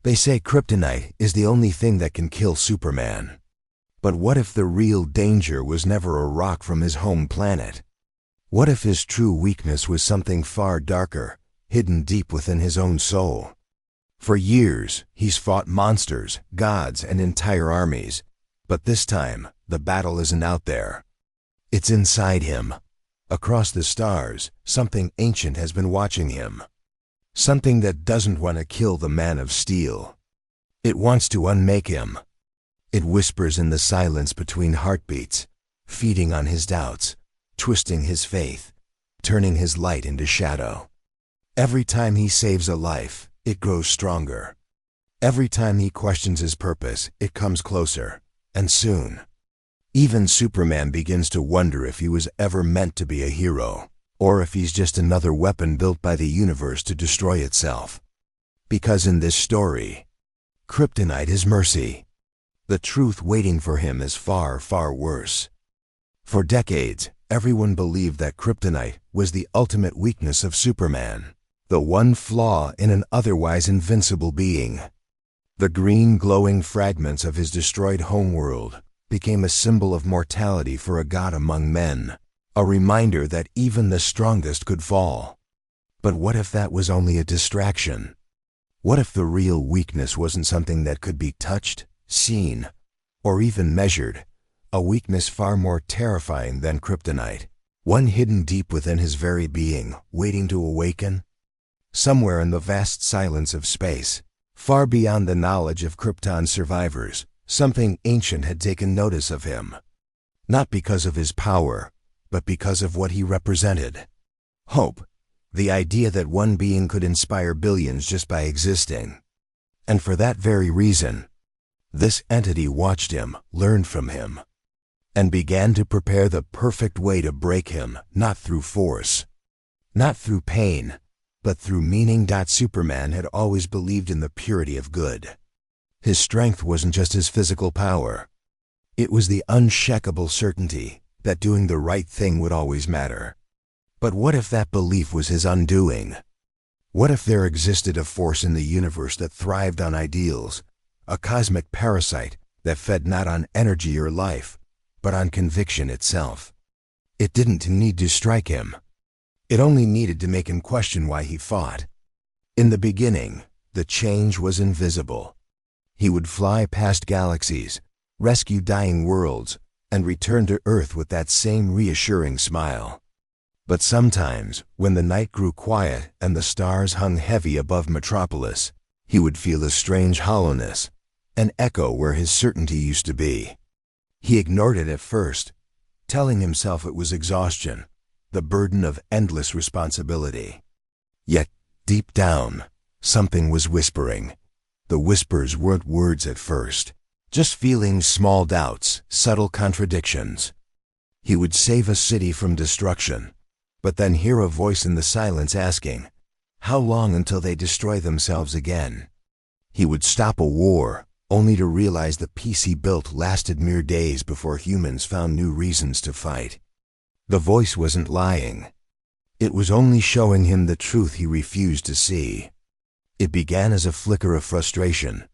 They say kryptonite is the only thing that can kill Superman. But what if the real danger was never a rock from his home planet? What if his true weakness was something far darker, hidden deep within his own soul? For years, he's fought monsters, gods, and entire armies. But this time, the battle isn't out there. It's inside him. Across the stars, something ancient has been watching him. Something that doesn't want to kill the Man of Steel. It wants to unmake him. It whispers in the silence between heartbeats, feeding on his doubts, twisting his faith, turning his light into shadow. Every time he saves a life, it grows stronger. Every time he questions his purpose, it comes closer. And soon, even Superman begins to wonder if he was ever meant to be a hero, or if he's just another weapon built by the universe to destroy itself. Because in this story, kryptonite is mercy. The truth waiting for him is far, far worse. For decades, everyone believed that kryptonite was the ultimate weakness of Superman, the one flaw in an otherwise invincible being. The green glowing fragments of his destroyed homeworld became a symbol of mortality for a god among men, a reminder that even the strongest could fall. But what if that was only a distraction? What if the real weakness wasn't something that could be touched, seen, or even measured? A weakness far more terrifying than kryptonite, one hidden deep within his very being, waiting to awaken? Somewhere in the vast silence of space, far beyond the knowledge of Krypton's survivors, something ancient had taken notice of him. Not because of his power, but because of what he represented. Hope, the idea that one being could inspire billions just by existing. And for that very reason, this entity watched him, learned from him, and began to prepare the perfect way to break him, not through force, not through pain, but through meaning. Superman had always believed in the purity of good. His strength wasn't just his physical power. It was the unshakable certainty that doing the right thing would always matter. But what if that belief was his undoing? What if there existed a force in the universe that thrived on ideals, a cosmic parasite that fed not on energy or life, but on conviction itself? It didn't need to strike him. It only needed to make him question why he fought. In the beginning, the change was invisible. He would fly past galaxies, rescue dying worlds, and return to Earth with that same reassuring smile. But sometimes, when the night grew quiet and the stars hung heavy above Metropolis, he would feel a strange hollowness, an echo where his certainty used to be. He ignored it at first, telling himself it was exhaustion, the burden of endless responsibility. Yet, deep down, something was whispering. The whispers weren't words at first, just feelings, small doubts, subtle contradictions. He would save a city from destruction, but then hear a voice in the silence asking, how long until they destroy themselves again? He would stop a war, only to realize the peace he built lasted mere days before humans found new reasons to fight. The voice wasn't lying. It was only showing him the truth he refused to see. It began as a flicker of frustration,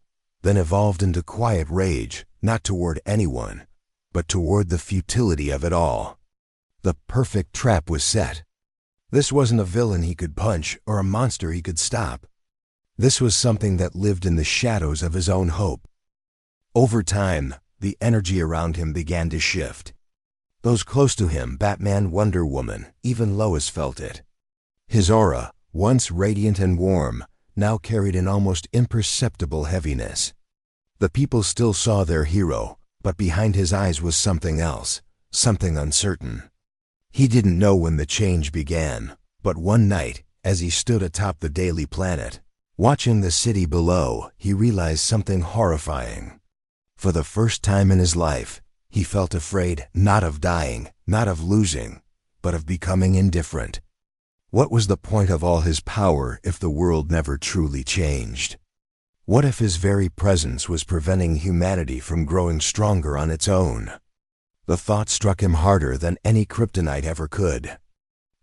then evolved into quiet rage, not toward anyone, but toward the futility of it all. The perfect trap was set. This wasn't a villain he could punch or a monster he could stop. This was something that lived in the shadows of his own hope. Over time, the energy around him began to shift. Those close to him, Batman, Wonder Woman, even Lois felt it. His aura, once radiant and warm, now carried an almost imperceptible heaviness. The people still saw their hero, but behind his eyes was something else, something uncertain. He didn't know when the change began, but one night, as he stood atop the Daily Planet, watching the city below, he realized something horrifying. For the first time in his life, he felt afraid not of dying, not of losing, but of becoming indifferent. What was the point of all his power if the world never truly changed? What if his very presence was preventing humanity from growing stronger on its own? The thought struck him harder than any kryptonite ever could.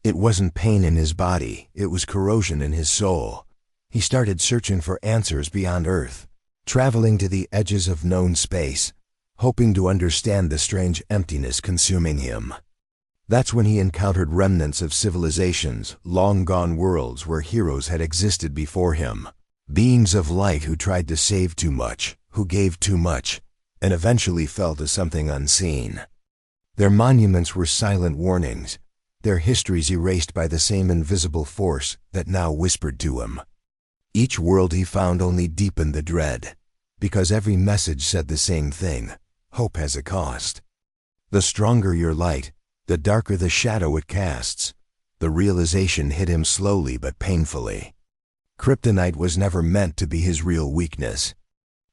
It wasn't pain in his body, it was corrosion in his soul, He started searching for answers beyond Earth, traveling to the edges of known space, hoping to understand the strange emptiness consuming him. That's when he encountered remnants of civilizations, long-gone worlds where heroes had existed before him. Beings of light who tried to save too much, who gave too much, and eventually fell to something unseen. Their monuments were silent warnings, their histories erased by the same invisible force that now whispered to him. Each world he found only deepened the dread, because every message said the same thing: hope has a cost. The stronger your light, the darker the shadow it casts. The realization hit him slowly but painfully. Kryptonite was never meant to be his real weakness.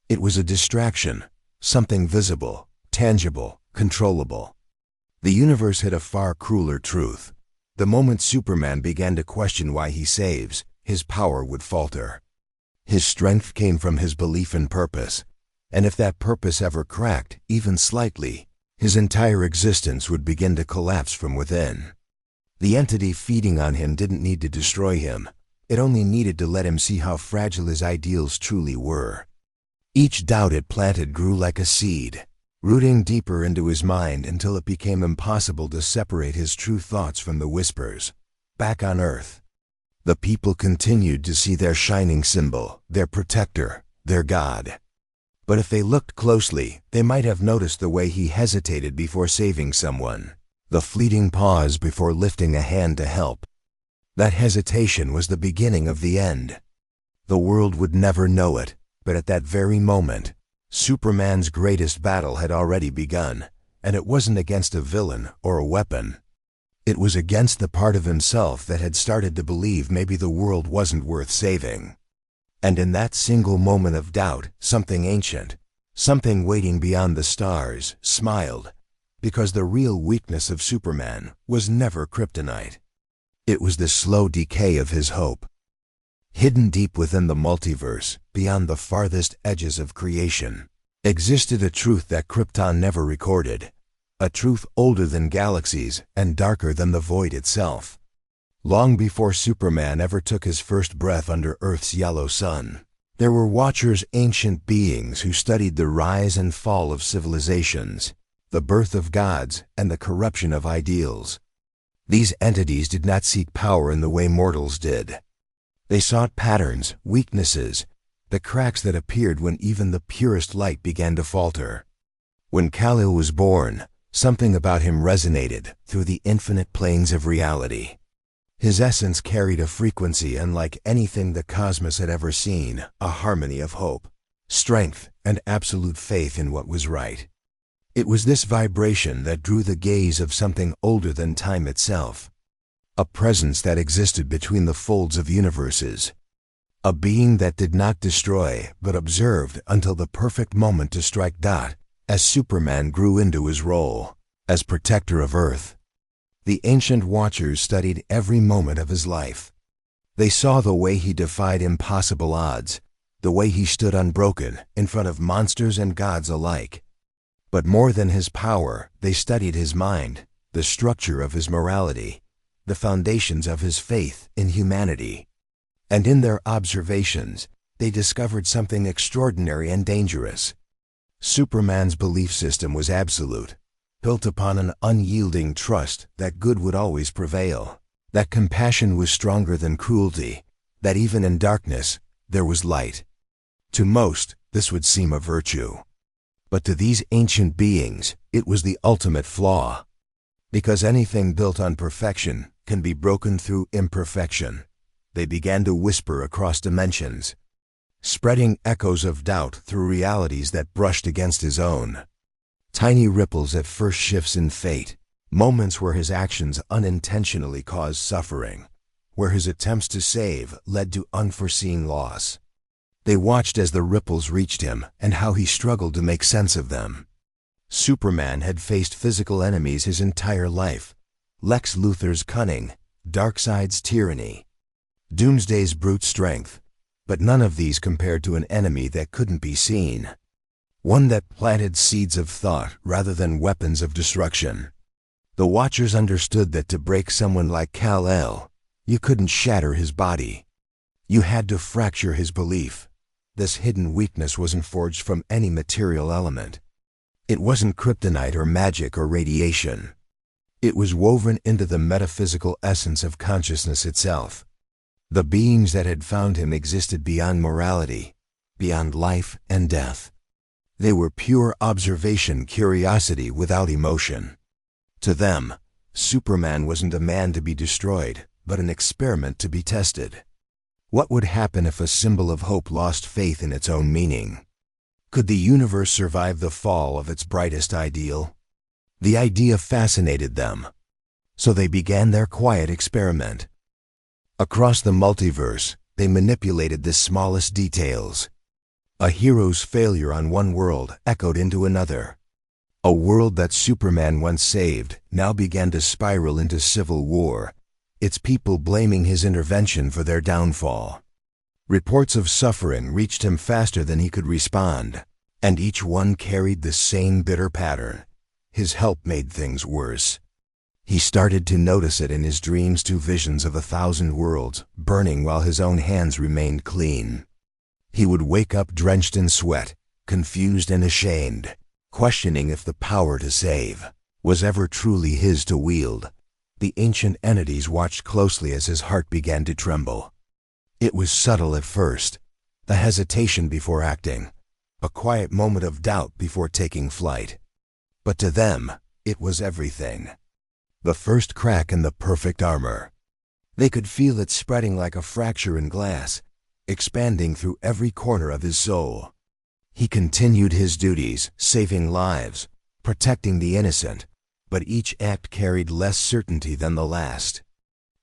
It was a distraction, something visible, tangible, controllable. The universe hid a far crueler truth. The moment Superman began to question why he saves, his power would falter. His strength came from his belief in purpose, and if that purpose ever cracked, even slightly, his entire existence would begin to collapse from within. The entity feeding on him didn't need to destroy him. It only needed to let him see how fragile his ideals truly were. Each doubt it planted grew like a seed, rooting deeper into his mind until it became impossible to separate his true thoughts from the whispers. Back on Earth, the people continued to see their shining symbol, their protector, their god. But if they looked closely, they might have noticed the way he hesitated before saving someone, the fleeting pause before lifting a hand to help. That hesitation was the beginning of the end. The world would never know it, but at that very moment, Superman's greatest battle had already begun, and it wasn't against a villain or a weapon. It was against the part of himself that had started to believe maybe the world wasn't worth saving. And in that single moment of doubt, something ancient, something waiting beyond the stars, smiled, because the real weakness of Superman was never kryptonite. It was the slow decay of his hope. Hidden deep within the multiverse, beyond the farthest edges of creation, existed a truth that Krypton never recorded. A truth older than galaxies and darker than the void itself. Long before Superman ever took his first breath under Earth's yellow sun, there were Watchers, ancient beings who studied the rise and fall of civilizations, the birth of gods, and the corruption of ideals. These entities did not seek power in the way mortals did. They sought patterns, weaknesses, the cracks that appeared when even the purest light began to falter. When Kal-El was born, something about him resonated through the infinite planes of reality. His essence carried a frequency unlike anything the cosmos had ever seen, a harmony of hope, strength, and absolute faith in what was right. It was this vibration that drew the gaze of something older than time itself, a presence that existed between the folds of universes, a being that did not destroy but observed until the perfect moment to strike dot. As Superman grew into his role as protector of Earth, the ancient Watchers studied every moment of his life. They saw the way he defied impossible odds, the way he stood unbroken in front of monsters and gods alike. But more than his power, they studied his mind, the structure of his morality, the foundations of his faith in humanity. And in their observations, they discovered something extraordinary and dangerous. Superman's belief system was absolute, built upon an unyielding trust that good would always prevail, that compassion was stronger than cruelty, that even in darkness, there was light. To most, this would seem a virtue. But to these ancient beings, it was the ultimate flaw. Because anything built on perfection can be broken through imperfection, they began to whisper across dimensions, spreading echoes of doubt through realities that brushed against his own. Tiny ripples at first shifts in fate, moments where his actions unintentionally caused suffering, where his attempts to save led to unforeseen loss. They watched as the ripples reached him and how he struggled to make sense of them. Superman had faced physical enemies his entire life: Lex Luthor's cunning, Darkseid's tyranny, Doomsday's brute strength. But none of these compared to an enemy that couldn't be seen. One that planted seeds of thought rather than weapons of destruction. The Watchers understood that to break someone like Kal-El, you couldn't shatter his body. You had to fracture his belief. This hidden weakness wasn't forged from any material element. It wasn't kryptonite or magic or radiation. It was woven into the metaphysical essence of consciousness itself. The beings that had found him existed beyond morality, beyond life and death. They were pure observation curiosity without emotion. To them, Superman wasn't a man to be destroyed, but an experiment to be tested. What would happen if a symbol of hope lost faith in its own meaning? Could the universe survive the fall of its brightest ideal? The idea fascinated them, so they began their quiet experiment. Across the multiverse, they manipulated the smallest details. A hero's failure on one world echoed into another. A world that Superman once saved now began to spiral into civil war, its people blaming his intervention for their downfall. Reports of suffering reached him faster than he could respond, and each one carried the same bitter pattern. His help made things worse. He started to notice it in his dreams too, visions of 1,000 worlds burning while his own hands remained clean. He would wake up drenched in sweat, confused and ashamed, questioning if the power to save was ever truly his to wield. The ancient entities watched closely as his heart began to tremble. It was subtle at first, the hesitation before acting, a quiet moment of doubt before taking flight. But to them, it was everything. The first crack in the perfect armor. They could feel it spreading like a fracture in glass, expanding through every corner of his soul. He continued his duties, saving lives, protecting the innocent, but each act carried less certainty than the last.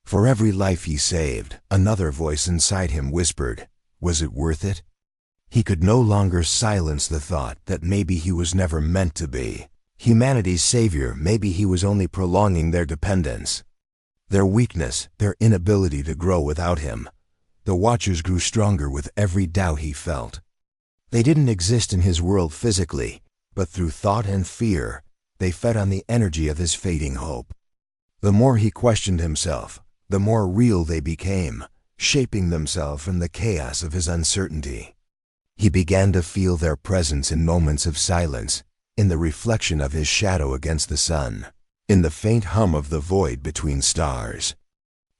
For every life he saved, another voice inside him whispered, was it worth it? He could no longer silence the thought that maybe he was never meant to be humanity's savior. Maybe he was only prolonging their dependence, their weakness, their inability to grow without him. The Watchers grew stronger with every doubt he felt. They didn't exist in his world physically, but through thought and fear, they fed on the energy of his fading hope. The more he questioned himself, the more real they became, shaping themselves from the chaos of his uncertainty. He began to feel their presence in moments of silence, in the reflection of his shadow against the sun, in the faint hum of the void between stars.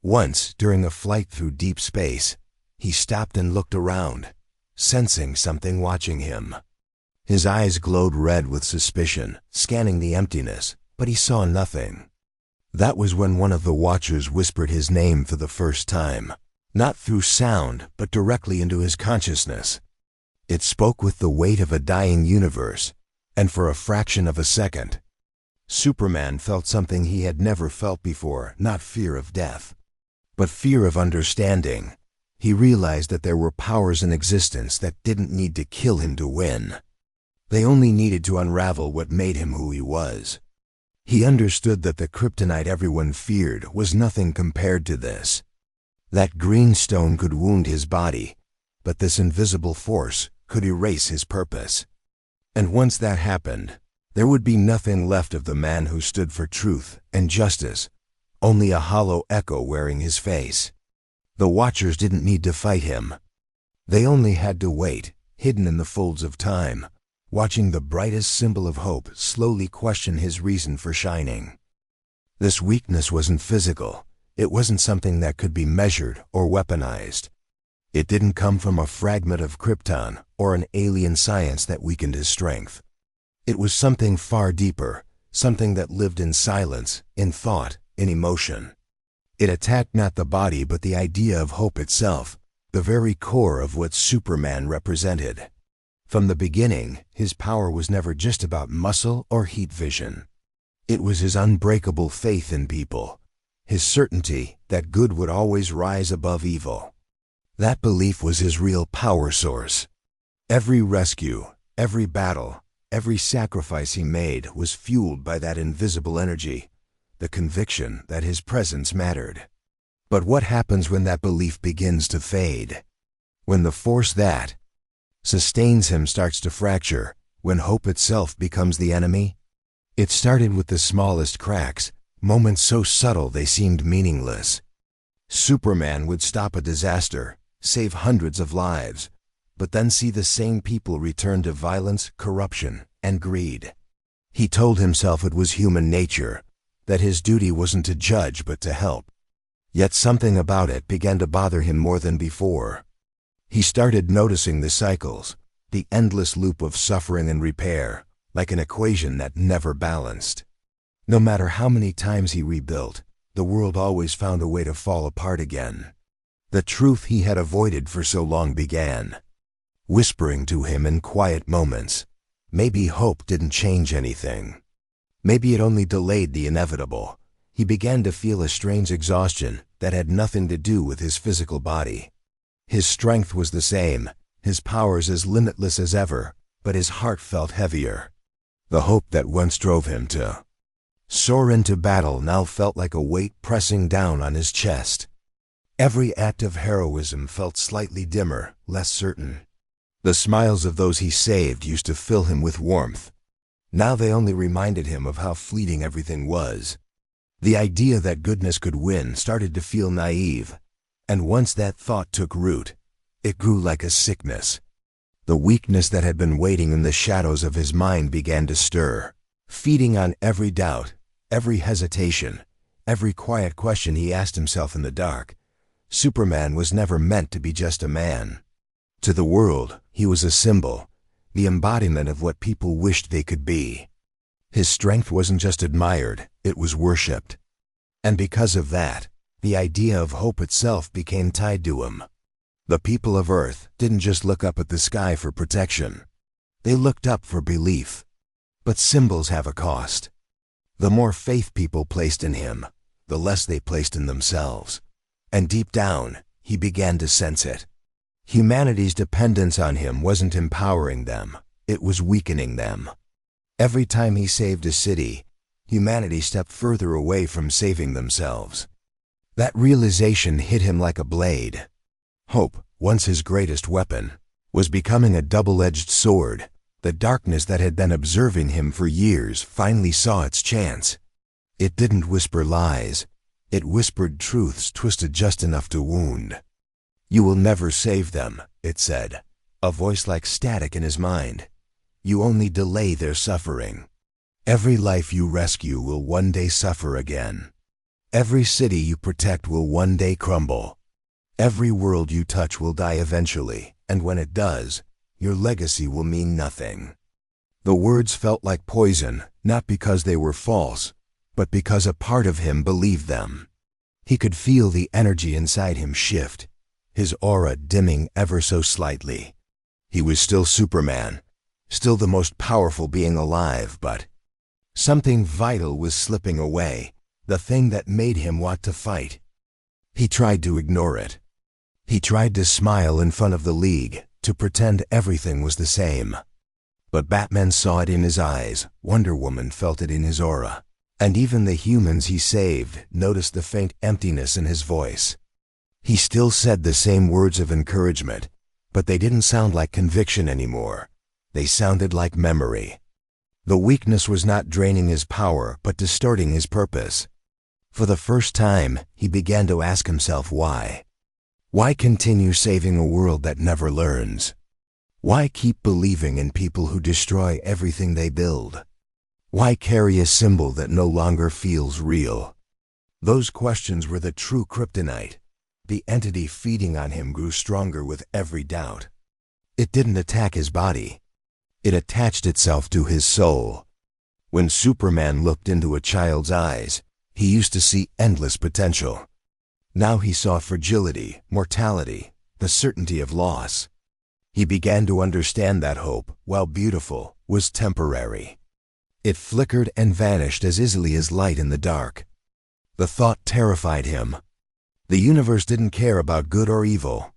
Once, during a flight through deep space, he stopped and looked around, sensing something watching him. His eyes glowed red with suspicion, scanning the emptiness, but he saw nothing. That was when one of the Watchers whispered his name for the first time, not through sound, but directly into his consciousness. It spoke with the weight of a dying universe, and for a fraction of a second, Superman felt something he had never felt before, not fear of death, but fear of understanding. He realized that there were powers in existence that didn't need to kill him to win. They only needed to unravel what made him who he was. He understood that the kryptonite everyone feared was nothing compared to this. That green stone could wound his body, but this invisible force could erase his purpose. And once that happened, there would be nothing left of the man who stood for truth and justice, only a hollow echo wearing his face. The Watchers didn't need to fight him. They only had to wait, hidden in the folds of time, watching the brightest symbol of hope slowly question his reason for shining. This weakness wasn't physical. It wasn't something that could be measured or weaponized. It didn't come from a fragment of Krypton or an alien science that weakened his strength. It was something far deeper, something that lived in silence, in thought, in emotion. It attacked not the body but the idea of hope itself, the very core of what Superman represented. From the beginning, his power was never just about muscle or heat vision. It was his unbreakable faith in people, his certainty that good would always rise above evil. That belief was his real power source. Every rescue, every battle, every sacrifice he made was fueled by that invisible energy, the conviction that his presence mattered. But what happens when that belief begins to fade? When the force that sustains him starts to fracture, when hope itself becomes the enemy? It started with the smallest cracks, moments so subtle they seemed meaningless. Superman would stop a disaster, save hundreds of lives, but then see the same people return to violence, corruption, and greed. He told himself it was human nature, that his duty wasn't to judge but to help. Yet something about it began to bother him more than before. He started noticing the cycles, the endless loop of suffering and repair, like an equation that never balanced. No matter how many times he rebuilt, the world always found a way to fall apart again. The truth he had avoided for so long began whispering to him in quiet moments. Maybe hope didn't change anything. Maybe it only delayed the inevitable. He began to feel a strange exhaustion that had nothing to do with his physical body. His strength was the same, his powers as limitless as ever, but his heart felt heavier. The hope that once drove him to soar into battle now felt like a weight pressing down on his chest. Every act of heroism felt slightly dimmer, less certain. The smiles of those he saved used to fill him with warmth. Now they only reminded him of how fleeting everything was. The idea that goodness could win started to feel naive, and once that thought took root, it grew like a sickness. The weakness that had been waiting in the shadows of his mind began to stir, feeding on every doubt, every hesitation, every quiet question he asked himself in the dark. Superman was never meant to be just a man. To the world, he was a symbol, the embodiment of what people wished they could be. His strength wasn't just admired, it was worshipped. And because of that, the idea of hope itself became tied to him. The people of Earth didn't just look up at the sky for protection. They looked up for belief. But symbols have a cost. The more faith people placed in him, the less they placed in themselves. And deep down, he began to sense it. Humanity's dependence on him wasn't empowering them, it was weakening them. Every time he saved a city, humanity stepped further away from saving themselves. That realization hit him like a blade. Hope, once his greatest weapon, was becoming a double-edged sword. The darkness that had been observing him for years finally saw its chance. It didn't whisper lies, it whispered truths twisted just enough to wound. "You will never save them," it said, a voice like static in his mind. "You only delay their suffering. Every life you rescue will one day suffer again. Every city you protect will one day crumble. Every world you touch will die eventually, and when it does, your legacy will mean nothing." The words felt like poison, not because they were false, but because a part of him believed them. He could feel the energy inside him shift, his aura dimming ever so slightly. He was still Superman, still the most powerful being alive, but something vital was slipping away, the thing that made him want to fight. He tried to ignore it. He tried to smile in front of the League, to pretend everything was the same. But Batman saw it in his eyes, Wonder Woman felt it in his aura, and even the humans he saved noticed the faint emptiness in his voice. He still said the same words of encouragement, but they didn't sound like conviction anymore. They sounded like memory. The weakness was not draining his power, but distorting his purpose. For the first time, he began to ask himself why. Why continue saving a world that never learns? Why keep believing in people who destroy everything they build? Why carry a symbol that no longer feels real? Those questions were the true kryptonite. The entity feeding on him grew stronger with every doubt. It didn't attack his body. It attached itself to his soul. When Superman looked into a child's eyes, he used to see endless potential. Now he saw fragility, mortality, the certainty of loss. He began to understand that hope, while beautiful, was temporary. It flickered and vanished as easily as light in the dark. The thought terrified him. The universe didn't care about good or evil.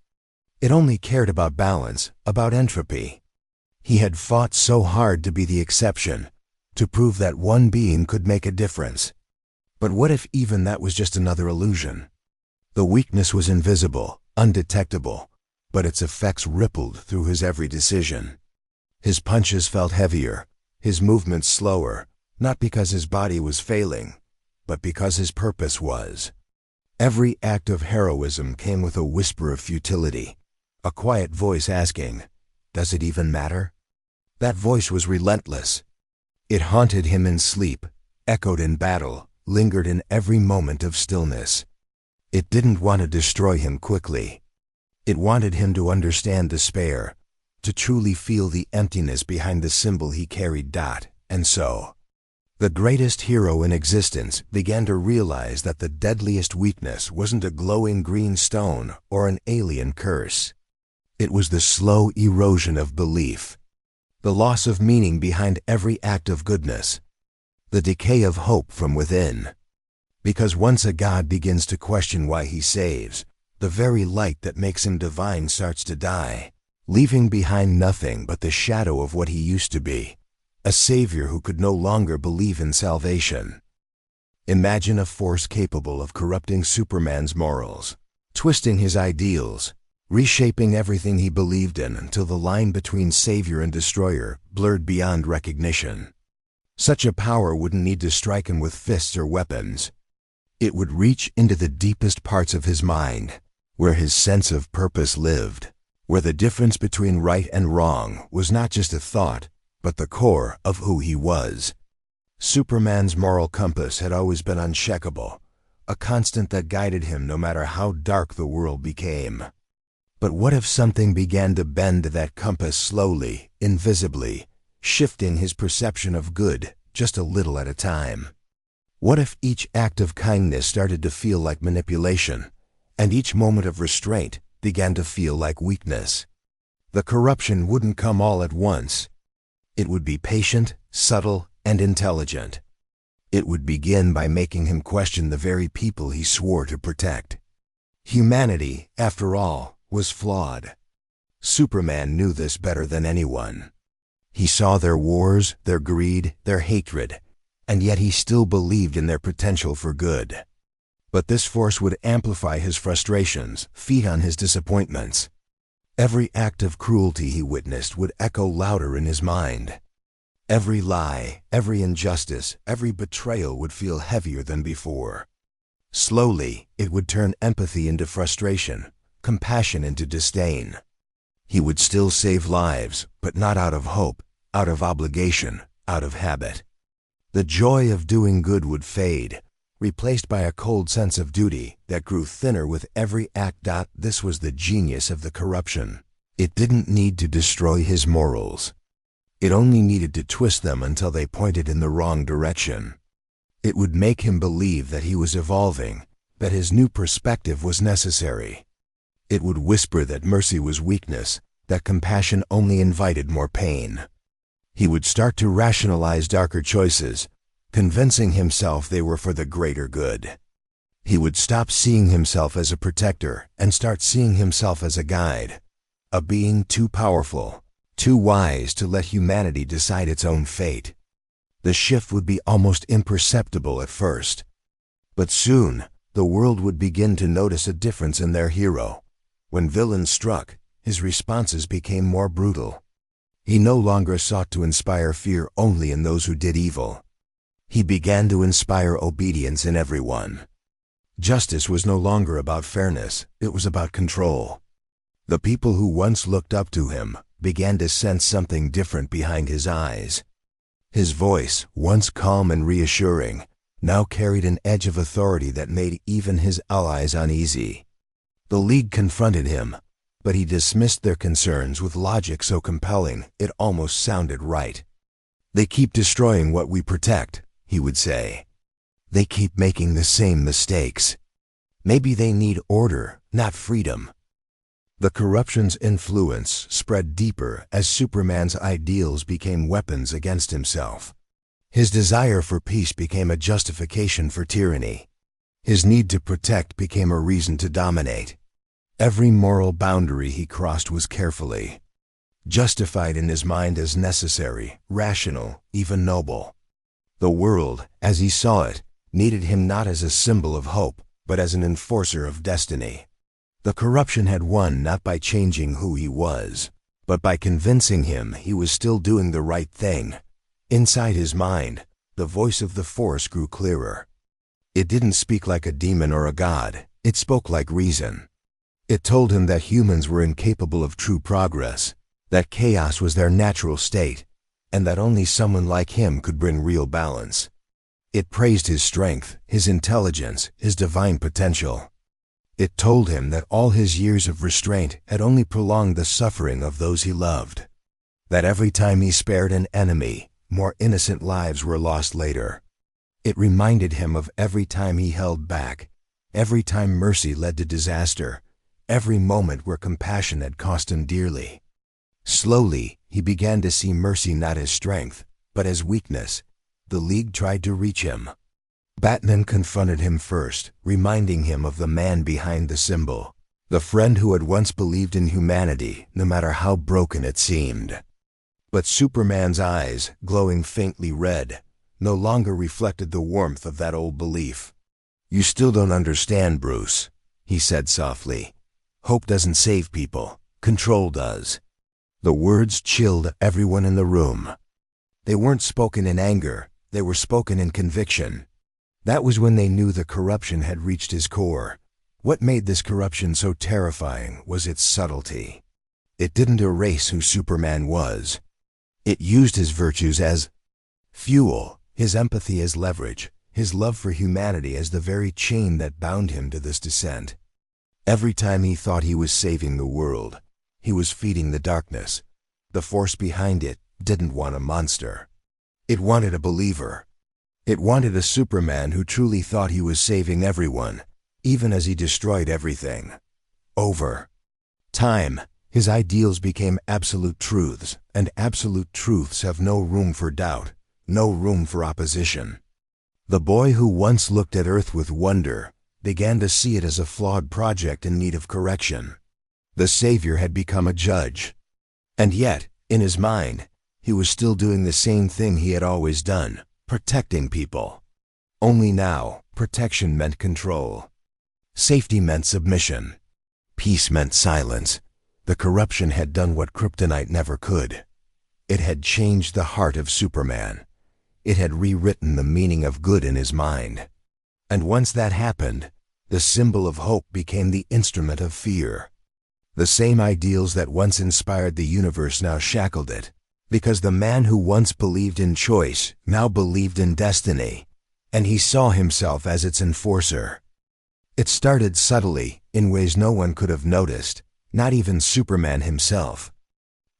It only cared about balance, about entropy. He had fought so hard to be the exception, to prove that one being could make a difference. But what if even that was just another illusion? The weakness was invisible, undetectable, but its effects rippled through his every decision. His punches felt heavier, his movements slower, not because his body was failing, but because his purpose was. Every act of heroism came with a whisper of futility, a quiet voice asking, "Does it even matter?" That voice was relentless. It haunted him in sleep, echoed in battle, lingered in every moment of stillness. It didn't want to destroy him quickly. It wanted him to understand despair, to truly feel the emptiness behind the symbol he carried. And so, the greatest hero in existence began to realize that the deadliest weakness wasn't a glowing green stone or an alien curse. It was the slow erosion of belief, the loss of meaning behind every act of goodness, the decay of hope from within. Because once a god begins to question why he saves, the very light that makes him divine starts to die, leaving behind nothing but the shadow of what he used to be, a savior who could no longer believe in salvation. Imagine a force capable of corrupting Superman's morals, twisting his ideals, reshaping everything he believed in until the line between savior and destroyer blurred beyond recognition. Such a power wouldn't need to strike him with fists or weapons. It would reach into the deepest parts of his mind, where his sense of purpose lived, where the difference between right and wrong was not just a thought, but the core of who he was. Superman's moral compass had always been unshakable, a constant that guided him no matter how dark the world became. But what if something began to bend that compass slowly, invisibly, shifting his perception of good just a little at a time? What if each act of kindness started to feel like manipulation, and each moment of restraint began to feel like weakness? The corruption wouldn't come all at once. It would be patient, subtle, and intelligent. It would begin by making him question the very people he swore to protect. Humanity, after all, was flawed. Superman knew this better than anyone. He saw their wars, their greed, their hatred, and yet he still believed in their potential for good. But this force would amplify his frustrations, feed on his disappointments. Every act of cruelty he witnessed would echo louder in his mind. Every lie, every injustice, every betrayal would feel heavier than before. Slowly, it would turn empathy into frustration, compassion into disdain. He would still save lives, but not out of hope, out of obligation, out of habit. The joy of doing good would fade, replaced by a cold sense of duty that grew thinner with every act. This was the genius of the corruption. It didn't need to destroy his morals. It only needed to twist them until they pointed in the wrong direction. It would make him believe that he was evolving, that his new perspective was necessary. It would whisper that mercy was weakness, that compassion only invited more pain. He would start to rationalize darker choices, convincing himself they were for the greater good. He would stop seeing himself as a protector and start seeing himself as a guide, a being too powerful, too wise to let humanity decide its own fate. The shift would be almost imperceptible at first. But soon, the world would begin to notice a difference in their hero. When villains struck, his responses became more brutal. He no longer sought to inspire fear only in those who did evil. He began to inspire obedience in everyone. Justice was no longer about fairness, it was about control. The people who once looked up to him began to sense something different behind his eyes. His voice, once calm and reassuring, now carried an edge of authority that made even his allies uneasy. The League confronted him, but he dismissed their concerns with logic so compelling it almost sounded right. "They keep destroying what we protect," he would say. "They keep making the same mistakes. Maybe they need order, not freedom." The corruption's influence spread deeper as Superman's ideals became weapons against himself. His desire for peace became a justification for tyranny. His need to protect became a reason to dominate. Every moral boundary he crossed was carefully justified in his mind as necessary, rational, even noble. The world, as he saw it, needed him not as a symbol of hope, but as an enforcer of destiny. The corruption had won not by changing who he was, but by convincing him he was still doing the right thing. Inside his mind, the voice of the Force grew clearer. It didn't speak like a demon or a god, it spoke like reason. It told him that humans were incapable of true progress, that chaos was their natural state, and that only someone like him could bring real balance. It praised his strength, his intelligence, his divine potential. It told him that all his years of restraint had only prolonged the suffering of those he loved. That every time he spared an enemy, more innocent lives were lost later. It reminded him of every time he held back, every time mercy led to disaster, every moment where compassion had cost him dearly. Slowly, he began to see mercy not as strength, but as weakness. The League tried to reach him. Batman confronted him first, reminding him of the man behind the symbol, the friend who had once believed in humanity, no matter how broken it seemed. But Superman's eyes, glowing faintly red, no longer reflected the warmth of that old belief. "You still don't understand, Bruce," he said softly. "Hope doesn't save people. Control does." The words chilled everyone in the room. They weren't spoken in anger, they were spoken in conviction. That was when they knew the corruption had reached his core. What made this corruption so terrifying was its subtlety. It didn't erase who Superman was. It used his virtues as fuel, his empathy as leverage, his love for humanity as the very chain that bound him to this descent. Every time he thought he was saving the world, he was feeding the darkness. The force behind it didn't want a monster. It wanted a believer. It wanted a Superman who truly thought he was saving everyone, even as he destroyed everything. Over time, his ideals became absolute truths, and absolute truths have no room for doubt, no room for opposition. The boy who once looked at Earth with wonder began to see it as a flawed project in need of correction. The Savior had become a judge. And yet, in his mind, he was still doing the same thing he had always done, protecting people. Only now, protection meant control. Safety meant submission. Peace meant silence. The corruption had done what Kryptonite never could. It had changed the heart of Superman. It had rewritten the meaning of good in his mind. And once that happened, the symbol of hope became the instrument of fear. The same ideals that once inspired the universe now shackled it, because the man who once believed in choice now believed in destiny, and he saw himself as its enforcer. It started subtly, in ways no one could have noticed, not even Superman himself.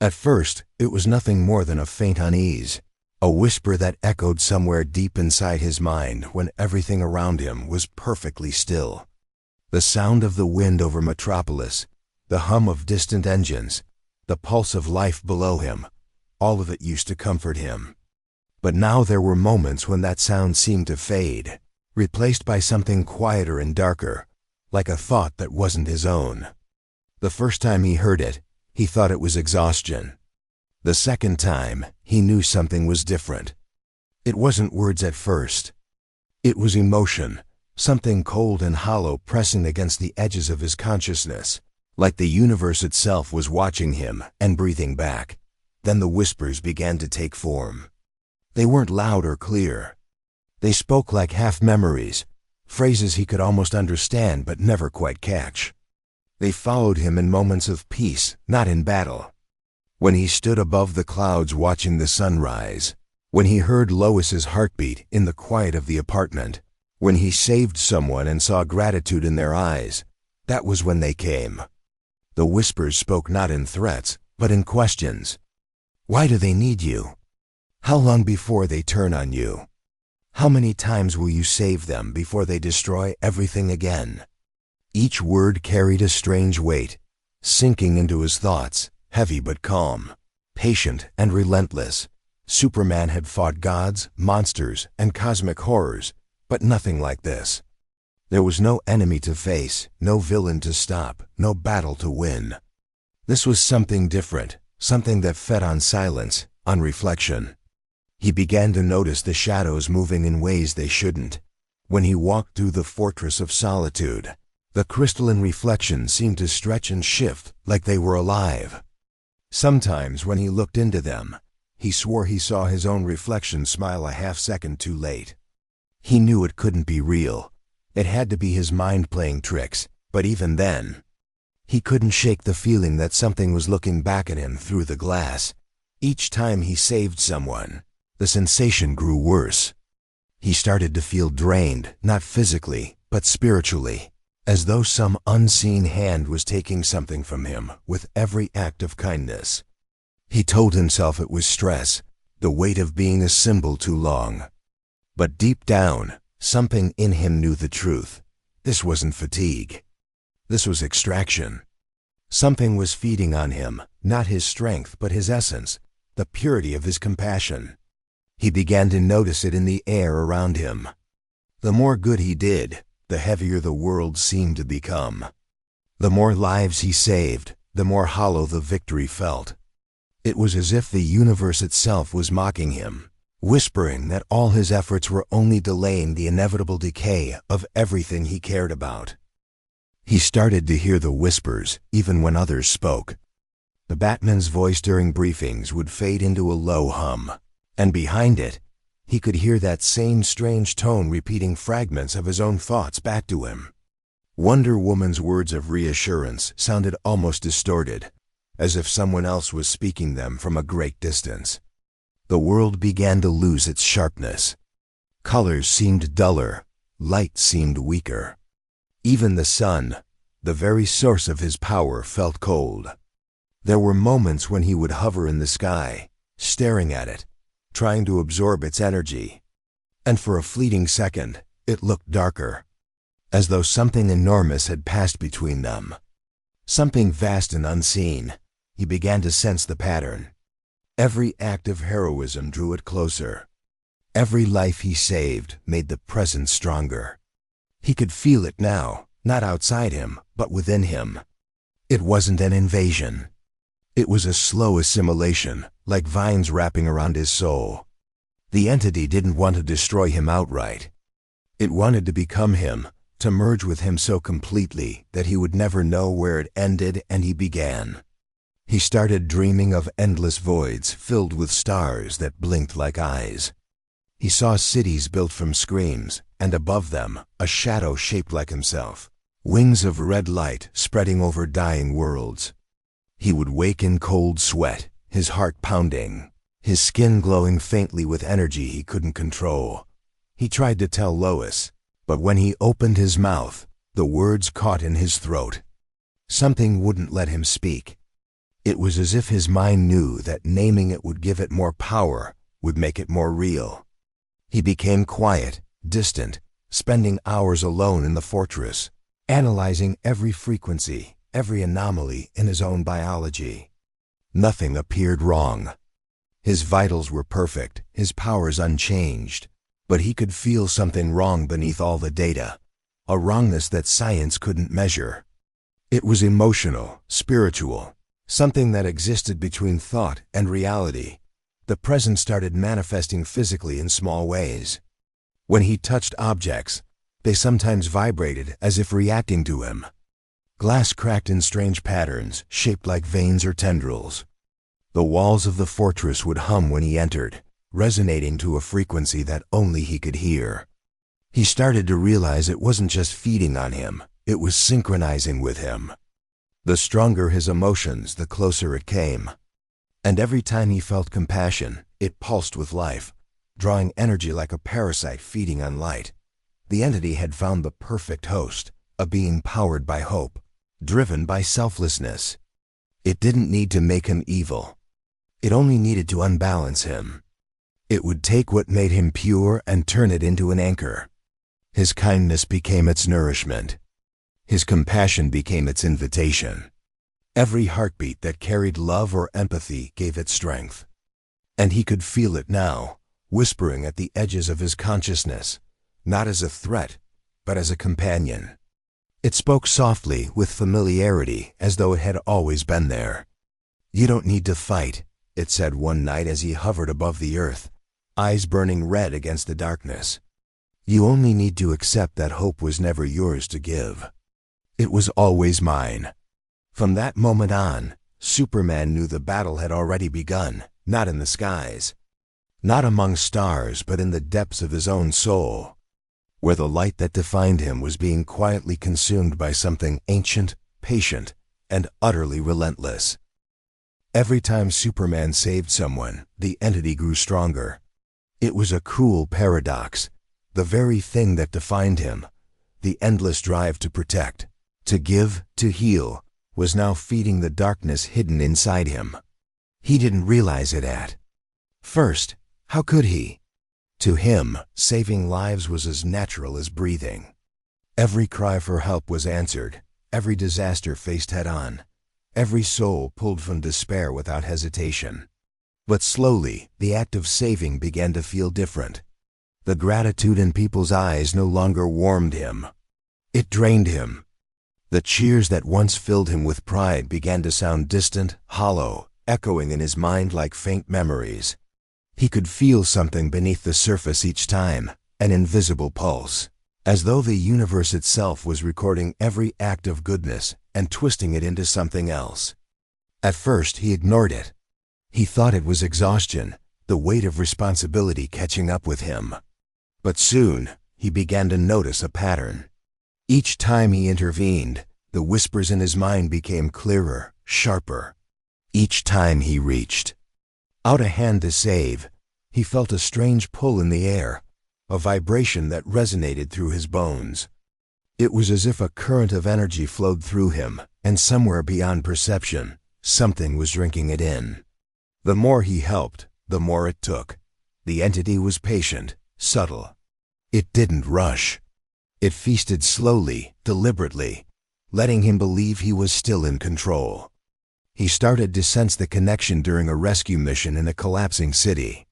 At first, it was nothing more than a faint unease, a whisper that echoed somewhere deep inside his mind when everything around him was perfectly still. The sound of the wind over Metropolis, the hum of distant engines, the pulse of life below him, all of it used to comfort him. But now there were moments when that sound seemed to fade, replaced by something quieter and darker, like a thought that wasn't his own. The first time he heard it, he thought it was exhaustion. The second time, he knew something was different. It wasn't words at first. It was emotion, something cold and hollow pressing against the edges of his consciousness, like the universe itself was watching him and breathing back. Then the whispers began to take form. They weren't loud or clear. They spoke like half-memories, phrases he could almost understand but never quite catch. They followed him in moments of peace, not in battle. When he stood above the clouds watching the sunrise, when he heard Lois's heartbeat in the quiet of the apartment, when he saved someone and saw gratitude in their eyes, that was when they came. The whispers spoke not in threats, but in questions. Why do they need you? How long before they turn on you? How many times will you save them before they destroy everything again? Each word carried a strange weight, sinking into his thoughts, heavy but calm, patient and relentless. Superman had fought gods, monsters, and cosmic horrors, but nothing like this. There was no enemy to face, no villain to stop, no battle to win. This was something different, something that fed on silence, on reflection. He began to notice the shadows moving in ways they shouldn't. When he walked through the fortress of solitude, the crystalline reflections seemed to stretch and shift like they were alive. Sometimes when he looked into them, he swore he saw his own reflection smile a half-second too late. He knew it couldn't be real. It had to be his mind playing tricks, but even then, He couldn't shake the feeling that something was looking back at him through the glass. Each time he saved someone, the sensation grew worse. He started to feel drained, not physically, but spiritually, as though some unseen hand was taking something from him with every act of kindness. He told himself it was stress, the weight of being a symbol too long. But deep down, something in him knew the truth. This wasn't fatigue. This was extraction. Something was feeding on him, not his strength but his essence, the purity of his compassion. He began to notice it in the air around him. The more good he did, the heavier the world seemed to become. The more lives he saved, the more hollow the victory felt. It was as if the universe itself was mocking him, whispering that all his efforts were only delaying the inevitable decay of everything he cared about. He started to hear the whispers, even when others spoke. The Batman's voice during briefings would fade into a low hum, and behind it, he could hear that same strange tone repeating fragments of his own thoughts back to him. Wonder Woman's words of reassurance sounded almost distorted, as if someone else was speaking them from a great distance. The world began to lose its sharpness. Colors seemed duller, light seemed weaker. Even the sun, the very source of his power, felt cold. There were moments when he would hover in the sky, staring at it, trying to absorb its energy. And for a fleeting second, it looked darker, as though something enormous had passed between them. Something vast and unseen. He began to sense the pattern. Every act of heroism drew it closer. Every life he saved made the present stronger. He could feel it now, not outside him, but within him. It wasn't an invasion. It was a slow assimilation, like vines wrapping around his soul. The entity didn't want to destroy him outright. It wanted to become him, to merge with him so completely that he would never know where it ended and he began. He started dreaming of endless voids filled with stars that blinked like eyes. He saw cities built from screams, and above them, a shadow shaped like himself, wings of red light spreading over dying worlds. He would wake in cold sweat, his heart pounding, his skin glowing faintly with energy he couldn't control. He tried to tell Lois, but when he opened his mouth, the words caught in his throat. Something wouldn't let him speak. It was as if his mind knew that naming it would give it more power, would make it more real. He became quiet, distant, spending hours alone in the fortress, analyzing every frequency, every anomaly in his own biology. Nothing appeared wrong. His vitals were perfect, his powers unchanged, but he could feel something wrong beneath all the data, a wrongness that science couldn't measure. It was emotional, spiritual, something that existed between thought and reality. The present started manifesting physically in small ways. When he touched objects, they sometimes vibrated as if reacting to him. Glass cracked in strange patterns, shaped like veins or tendrils. The walls of the fortress would hum when he entered, resonating to a frequency that only he could hear. He started to realize it wasn't just feeding on him, it was synchronizing with him. The stronger his emotions, the closer it came. And every time he felt compassion, it pulsed with life, drawing energy like a parasite feeding on light. The entity had found the perfect host, a being powered by hope, driven by selflessness. It didn't need to make him evil. It only needed to unbalance him. It would take what made him pure and turn it into an anchor. His kindness became its nourishment. His compassion became its invitation. Every heartbeat that carried love or empathy gave it strength. And he could feel it now, whispering at the edges of his consciousness, not as a threat, but as a companion. It spoke softly, with familiarity, as though it had always been there. "You don't need to fight," it said one night as he hovered above the earth, eyes burning red against the darkness. "You only need to accept that hope was never yours to give. It was always mine." From that moment on, Superman knew the battle had already begun, not in the skies, not among stars, but in the depths of his own soul, where the light that defined him was being quietly consumed by something ancient, patient, and utterly relentless. Every time Superman saved someone, the entity grew stronger. It was a cruel paradox. The very thing that defined him, the endless drive to protect, to give, to heal, was now feeding the darkness hidden inside him. He didn't realize it at first. How could he? To him, saving lives was as natural as breathing. Every cry for help was answered, every disaster faced head-on, every soul pulled from despair without hesitation. But slowly, the act of saving began to feel different. The gratitude in people's eyes no longer warmed him. It drained him. The cheers that once filled him with pride began to sound distant, hollow, echoing in his mind like faint memories. He could feel something beneath the surface each time, an invisible pulse, as though the universe itself was recording every act of goodness and twisting it into something else. At first, he ignored it. He thought it was exhaustion, the weight of responsibility catching up with him. But soon, he began to notice a pattern. Each time he intervened, the whispers in his mind became clearer, sharper. Each time he reached out a hand to save, he felt a strange pull in the air, a vibration that resonated through his bones. It was as if a current of energy flowed through him, and somewhere beyond perception, something was drinking it in. The more he helped, the more it took. The entity was patient, subtle. It didn't rush. It feasted slowly, deliberately, letting him believe he was still in control. He started to sense the connection during a rescue mission in a collapsing city.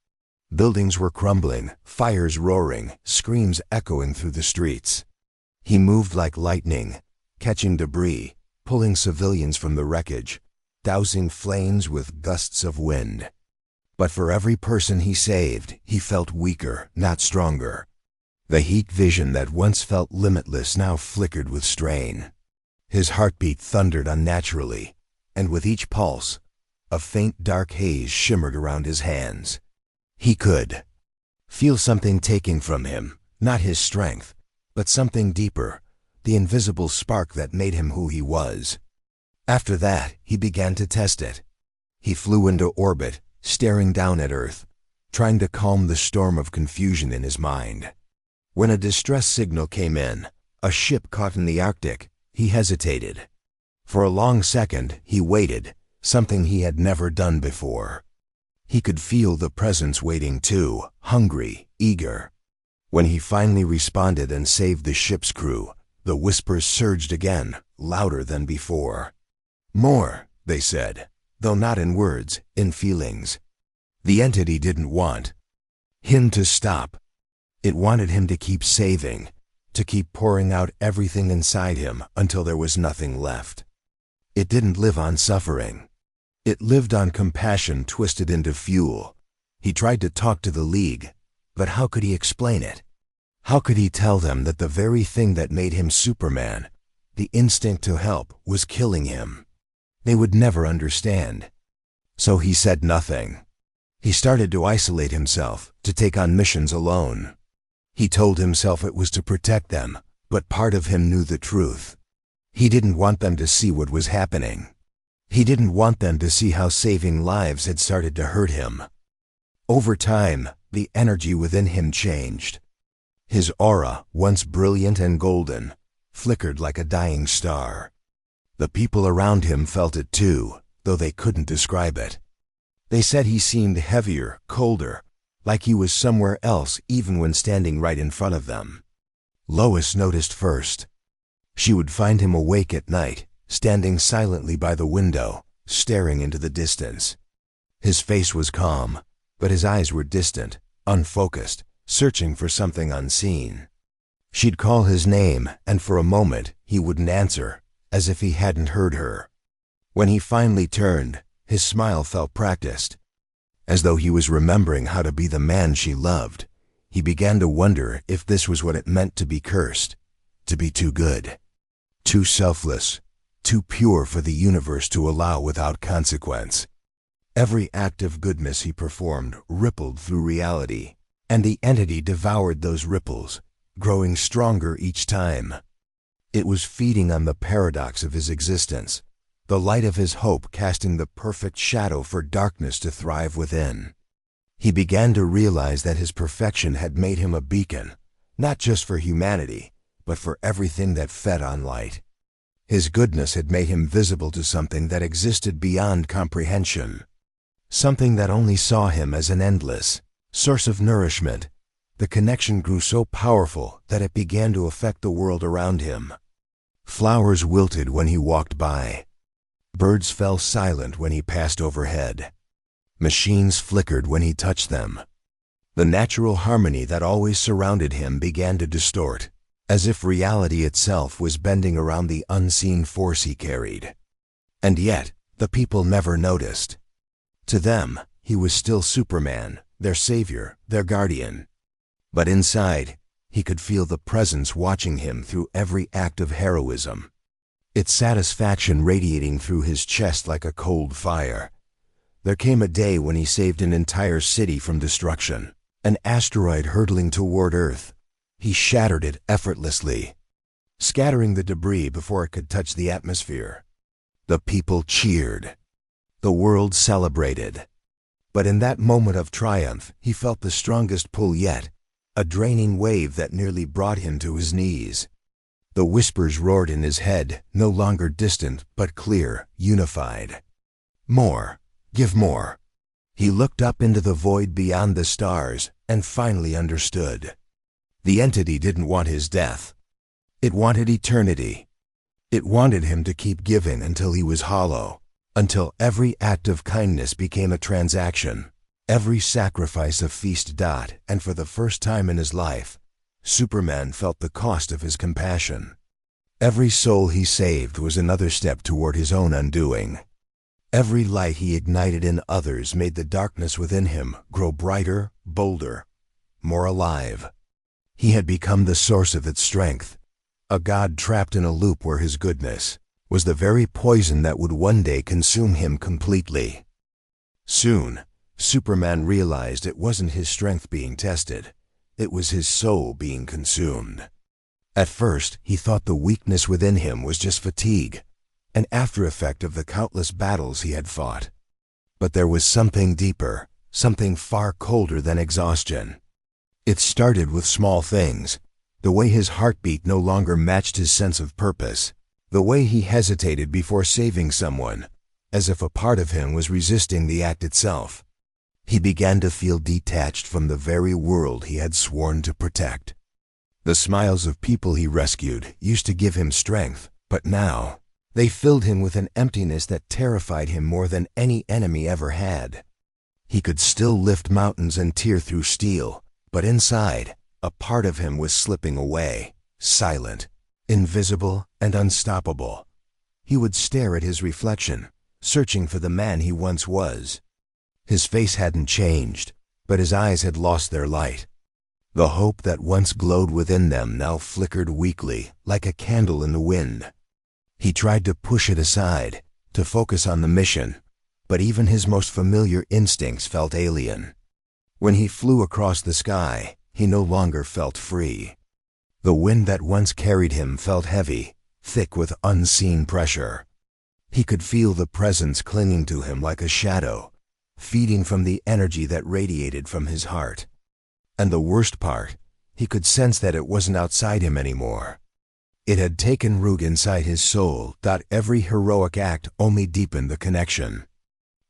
Buildings were crumbling, fires roaring, screams echoing through the streets. He moved like lightning, catching debris, pulling civilians from the wreckage, dousing flames with gusts of wind. But for every person he saved, he felt weaker, not stronger. The heat vision that once felt limitless now flickered with strain. His heartbeat thundered unnaturally, and with each pulse, a faint dark haze shimmered around his hands. He could feel something taking from him, not his strength, but something deeper, the invisible spark that made him who he was. After that, he began to test it. He flew into orbit, staring down at Earth, trying to calm the storm of confusion in his mind. When a distress signal came in, a ship caught in the Arctic, he hesitated. For a long second, he waited, something he had never done before. He could feel the presence waiting too, hungry, eager. When he finally responded and saved the ship's crew, the whispers surged again, louder than before. More, they said, though not in words, in feelings. The entity didn't want him to stop. It wanted him to keep saving, to keep pouring out everything inside him until there was nothing left. It didn't live on suffering. It lived on compassion twisted into fuel. He tried to talk to the League, but how could he explain it? How could he tell them that the very thing that made him Superman, the instinct to help, was killing him? They would never understand. So he said nothing. He started to isolate himself, to take on missions alone. He told himself it was to protect them, but part of him knew the truth. He didn't want them to see what was happening. He didn't want them to see how saving lives had started to hurt him. Over time, the energy within him changed. His aura, once brilliant and golden, flickered like a dying star. The people around him felt it too, though they couldn't describe it. They said he seemed heavier, colder, like he was somewhere else even when standing right in front of them. Lois noticed first. She would find him awake at night, standing silently by the window, staring into the distance. His face was calm, but his eyes were distant, unfocused, searching for something unseen. She'd call his name, and for a moment he wouldn't answer, as if he hadn't heard her. When he finally turned, his smile felt practiced. As though he was remembering how to be the man she loved, he began to wonder if this was what it meant to be cursed, to be too good, too selfless, too pure for the universe to allow without consequence. Every act of goodness he performed rippled through reality, and the entity devoured those ripples, growing stronger each time. It was feeding on the paradox of his existence, the light of his hope casting the perfect shadow for darkness to thrive within. He began to realize that his perfection had made him a beacon, not just for humanity, but for everything that fed on light. His goodness had made him visible to something that existed beyond comprehension, something that only saw him as an endless source of nourishment. The connection grew so powerful that it began to affect the world around him. Flowers wilted when he walked by. Birds fell silent when he passed overhead. Machines flickered when he touched them. The natural harmony that always surrounded him began to distort, as if reality itself was bending around the unseen force he carried. And yet, the people never noticed. To them, he was still Superman, their savior, their guardian. But inside, he could feel the presence watching him through every act of heroism, its satisfaction radiating through his chest like a cold fire. There came a day when he saved an entire city from destruction, an asteroid hurtling toward Earth. He shattered it effortlessly, scattering the debris before it could touch the atmosphere. The people cheered. The world celebrated. But in that moment of triumph, he felt the strongest pull yet, a draining wave that nearly brought him to his knees. The whispers roared in his head, no longer distant, but clear, unified. More. Give more. He looked up into the void beyond the stars, and finally understood. The entity didn't want his death. It wanted eternity. It wanted him to keep giving until he was hollow, until every act of kindness became a transaction, every sacrifice a feast. And for the first time in his life, Superman felt the cost of his compassion. Every soul he saved was another step toward his own undoing. Every light he ignited in others made the darkness within him grow brighter, bolder, more alive. He had become the source of its strength, a god trapped in a loop where his goodness was the very poison that would one day consume him completely. Soon, Superman realized it wasn't his strength being tested, it was his soul being consumed. At first, he thought the weakness within him was just fatigue, an after effect of the countless battles he had fought. But there was something deeper, something far colder than exhaustion. It started with small things, the way his heartbeat no longer matched his sense of purpose, the way he hesitated before saving someone, as if a part of him was resisting the act itself. He began to feel detached from the very world he had sworn to protect. The smiles of people he rescued used to give him strength, but now, they filled him with an emptiness that terrified him more than any enemy ever had. He could still lift mountains and tear through steel, but inside, a part of him was slipping away, silent, invisible, and unstoppable. He would stare at his reflection, searching for the man he once was. His face hadn't changed, but his eyes had lost their light. The hope that once glowed within them now flickered weakly, like a candle in the wind. He tried to push it aside, to focus on the mission, but even his most familiar instincts felt alien. When he flew across the sky, he no longer felt free. The wind that once carried him felt heavy, thick with unseen pressure. He could feel the presence clinging to him like a shadow, feeding from the energy that radiated from his heart. And the worst part, he could sense that it wasn't outside him anymore. It had taken root inside his soul. Every heroic act only deepened the connection.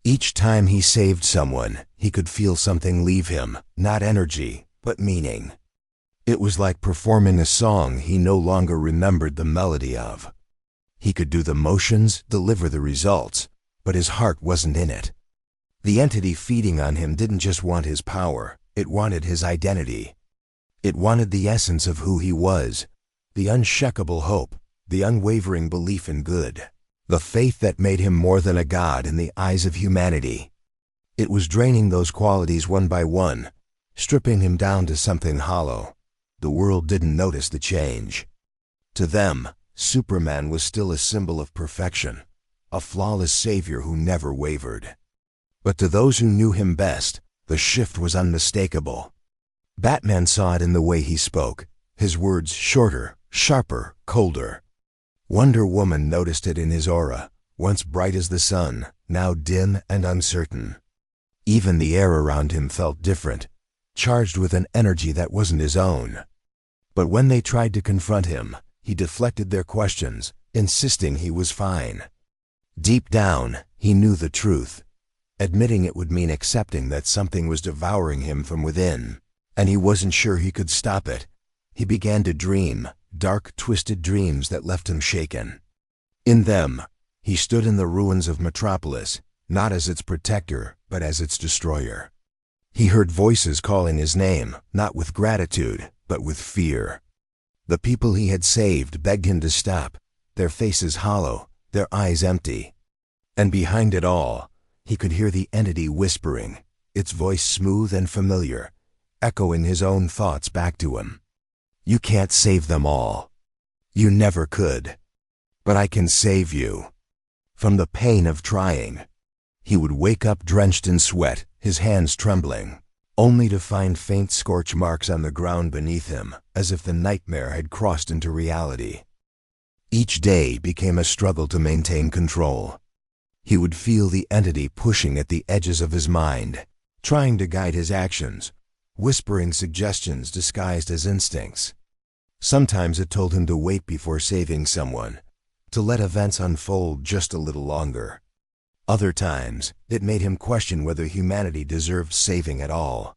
Each time he saved someone, he could feel something leave him, not energy, but meaning. It was like performing a song he no longer remembered the melody of. He could do the motions, deliver the results, but his heart wasn't in it. The entity feeding on him didn't just want his power, it wanted his identity. It wanted the essence of who he was, the unshakable hope, the unwavering belief in good, the faith that made him more than a god in the eyes of humanity. It was draining those qualities one by one, stripping him down to something hollow. The world didn't notice the change. To them, Superman was still a symbol of perfection, a flawless savior who never wavered. But to those who knew him best, the shift was unmistakable. Batman saw it in the way he spoke, his words shorter, sharper, colder. Wonder Woman noticed it in his aura, once bright as the sun, now dim and uncertain. Even the air around him felt different, charged with an energy that wasn't his own. But when they tried to confront him, he deflected their questions, insisting he was fine. Deep down, he knew the truth. Admitting it would mean accepting that something was devouring him from within, and he wasn't sure he could stop it. He began to dream, dark, twisted dreams that left him shaken. In them, he stood in the ruins of Metropolis, not as its protector, but as its destroyer. He heard voices calling his name, not with gratitude, but with fear. The people he had saved begged him to stop, their faces hollow, their eyes empty. And behind it all, he could hear the entity whispering, its voice smooth and familiar, echoing his own thoughts back to him. You can't save them all. You never could. But I can save you. From the pain of trying. He would wake up drenched in sweat, his hands trembling, only to find faint scorch marks on the ground beneath him, as if the nightmare had crossed into reality. Each day became a struggle to maintain control. He would feel the entity pushing at the edges of his mind, trying to guide his actions, whispering suggestions disguised as instincts. Sometimes it told him to wait before saving someone, to let events unfold just a little longer. Other times, it made him question whether humanity deserved saving at all.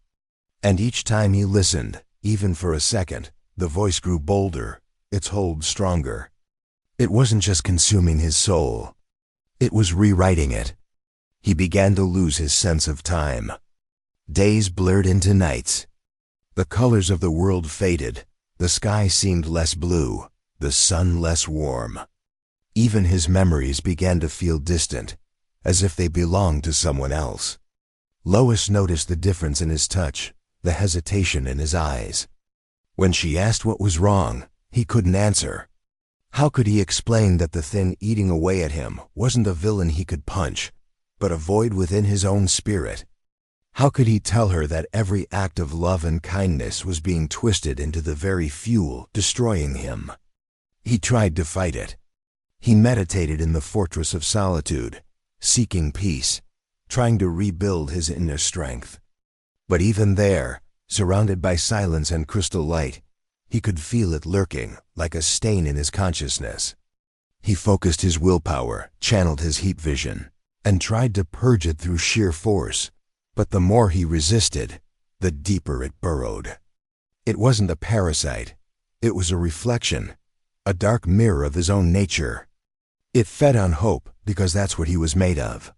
And each time he listened, even for a second, the voice grew bolder, its hold stronger. It wasn't just consuming his soul. It was rewriting it. He began to lose his sense of time. Days blurred into nights. The colors of the world faded. The sky seemed less blue, the sun less warm. Even his memories began to feel distant, as if they belonged to someone else. Lois noticed the difference in his touch, the hesitation in his eyes. When she asked what was wrong, he couldn't answer. How could he explain that the thing eating away at him wasn't a villain he could punch, but a void within his own spirit? How could he tell her that every act of love and kindness was being twisted into the very fuel destroying him? He tried to fight it. He meditated in the fortress of solitude, seeking peace, trying to rebuild his inner strength. But even there, surrounded by silence and crystal light, he could feel it lurking, like a stain in his consciousness. He focused his willpower, channeled his heat vision, and tried to purge it through sheer force. But the more he resisted, the deeper it burrowed. It wasn't a parasite. It was a reflection, a dark mirror of his own nature. It fed on hope because that's what he was made of.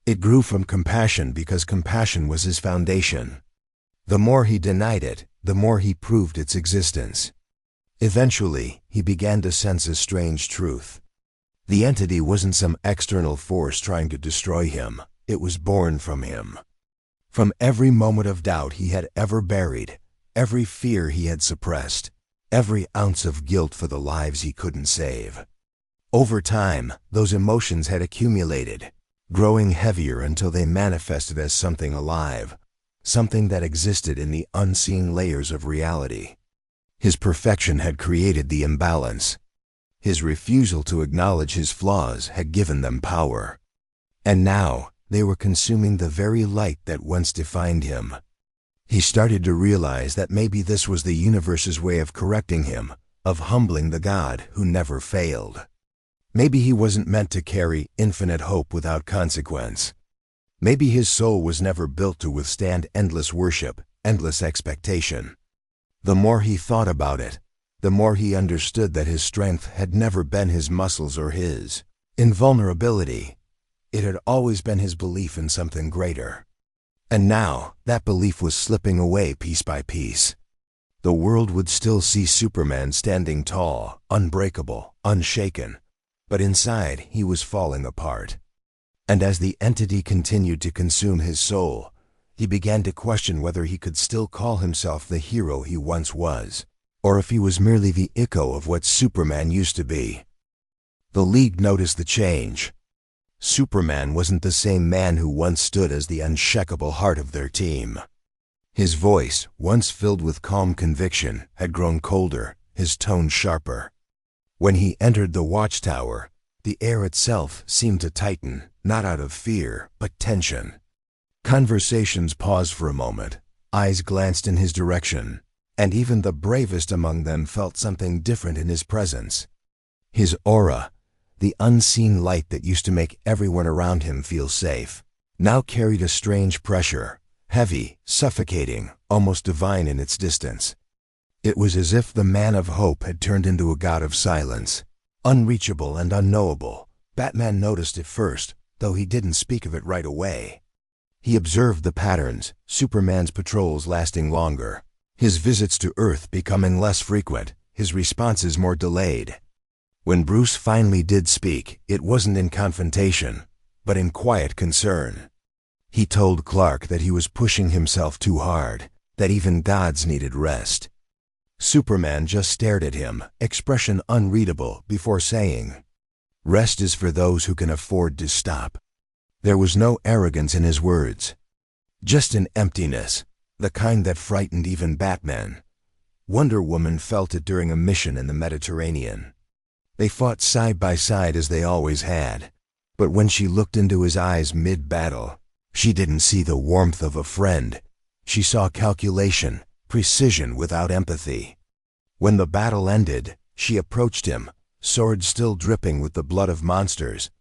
It grew from compassion because compassion was his foundation. The more he denied it, the more he proved its existence. Eventually, he began to sense a strange truth. The entity wasn't some external force trying to destroy him. It was born from him. From every moment of doubt he had ever buried, every fear he had suppressed, every ounce of guilt for the lives he couldn't save. Over time, those emotions had accumulated, growing heavier until they manifested as something alive, something that existed in the unseen layers of reality. His perfection had created the imbalance. His refusal to acknowledge his flaws had given them power. And now, they were consuming the very light that once defined him. He started to realize that maybe this was the universe's way of correcting him, of humbling the God who never failed. Maybe he wasn't meant to carry infinite hope without consequence. Maybe his soul was never built to withstand endless worship, endless expectation. The more he thought about it, the more he understood that his strength had never been his muscles or his invulnerability. It had always been his belief in something greater. And now, that belief was slipping away piece by piece. The world would still see Superman standing tall, unbreakable, unshaken, but inside he was falling apart. And as the entity continued to consume his soul, he began to question whether he could still call himself the hero he once was, or if he was merely the echo of what Superman used to be. The League noticed the change. Superman wasn't the same man who once stood as the unshakable heart of their team. His voice, once filled with calm conviction, had grown colder, his tone sharper. When he entered the watchtower, The air itself seemed to tighten, not out of fear, but tension. Conversations paused for a moment, eyes glanced in his direction, and even the bravest among them felt something different in his presence. His aura, the unseen light that used to make everyone around him feel safe, now carried a strange pressure, heavy, suffocating, almost divine in its distance. It was as if the man of hope had turned into a god of silence, unreachable and unknowable. Batman noticed it first, though he didn't speak of it right away. He observed the patterns, Superman's patrols lasting longer, his visits to Earth becoming less frequent, his responses more delayed. When Bruce finally did speak, it wasn't in confrontation, but in quiet concern. He told Clark that he was pushing himself too hard, that even gods needed rest. Superman just stared at him, expression unreadable, before saying, "Rest is for those who can afford to stop." There was no arrogance in his words, just an emptiness, the kind that frightened even Batman. Wonder Woman felt it during a mission in the Mediterranean. They fought side by side as they always had, but when she looked into his eyes mid-battle, she didn't see the warmth of a friend. She saw calculation, precision without empathy. When the battle ended, she approached him, sword still dripping with the blood of monsters,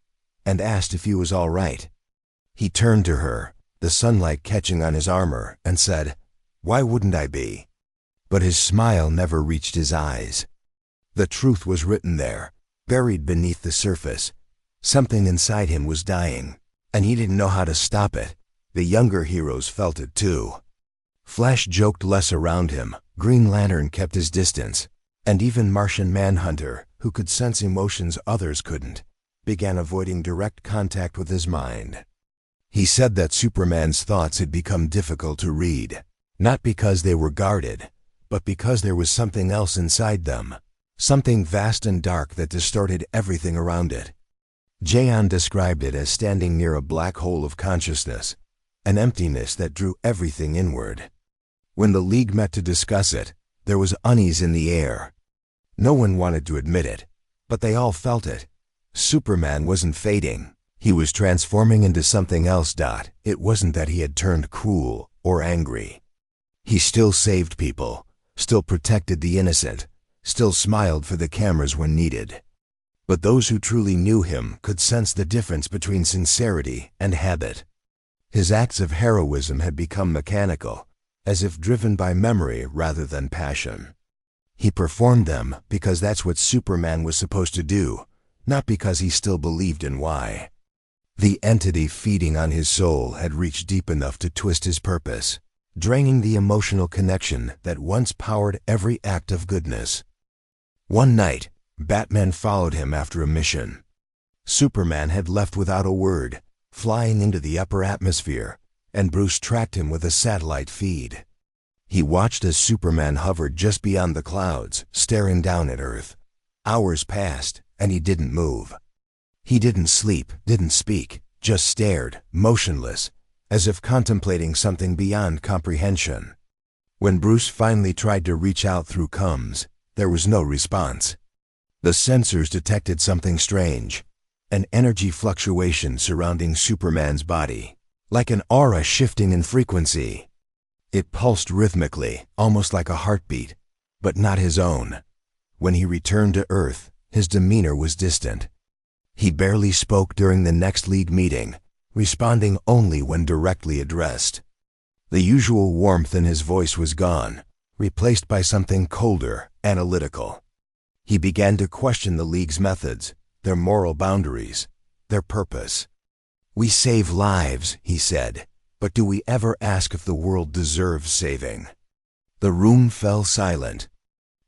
and asked if he was all right. He turned to her, the sunlight catching on his armor, and said, "Why wouldn't I be?" But his smile never reached his eyes. The truth was written there, buried beneath the surface. Something inside him was dying, and he didn't know how to stop it. The younger heroes felt it too. Flash joked less around him, Green Lantern kept his distance, and even Martian Manhunter, who could sense emotions others couldn't, began avoiding direct contact with his mind. He said that Superman's thoughts had become difficult to read, not because they were guarded, but because there was something else inside them. Something vast and dark that distorted everything around it. Jayon described it as standing near a black hole of consciousness, an emptiness that drew everything inward. When the League met to discuss it, there was unease in the air. No one wanted to admit it, but they all felt it. Superman wasn't fading. He was transforming into something else. It wasn't that he had turned cruel or angry. He still saved people, still protected the innocent, still smiled for the cameras when needed. But those who truly knew him could sense the difference between sincerity and habit. His acts of heroism had become mechanical, as if driven by memory rather than passion. He performed them because that's what Superman was supposed to do, not because he still believed in why. The entity feeding on his soul had reached deep enough to twist his purpose, draining the emotional connection that once powered every act of goodness. One night, Batman followed him after a mission. Superman had left without a word, flying into the upper atmosphere, and Bruce tracked him with a satellite feed. He watched as Superman hovered just beyond the clouds, staring down at Earth. Hours passed, and he didn't move. He didn't sleep, didn't speak, just stared, motionless, as if contemplating something beyond comprehension. When Bruce finally tried to reach out through comms, there was no response. The sensors detected something strange, an energy fluctuation surrounding Superman's body, like an aura shifting in frequency. It pulsed rhythmically, almost like a heartbeat, but not his own. When he returned to Earth, his demeanor was distant. He barely spoke during the next League meeting, responding only when directly addressed. The usual warmth in his voice was gone, replaced by something colder, analytical. He began to question the League's methods, their moral boundaries, their purpose. "We save lives," he said, "but do we ever ask if the world deserves saving?" The room fell silent.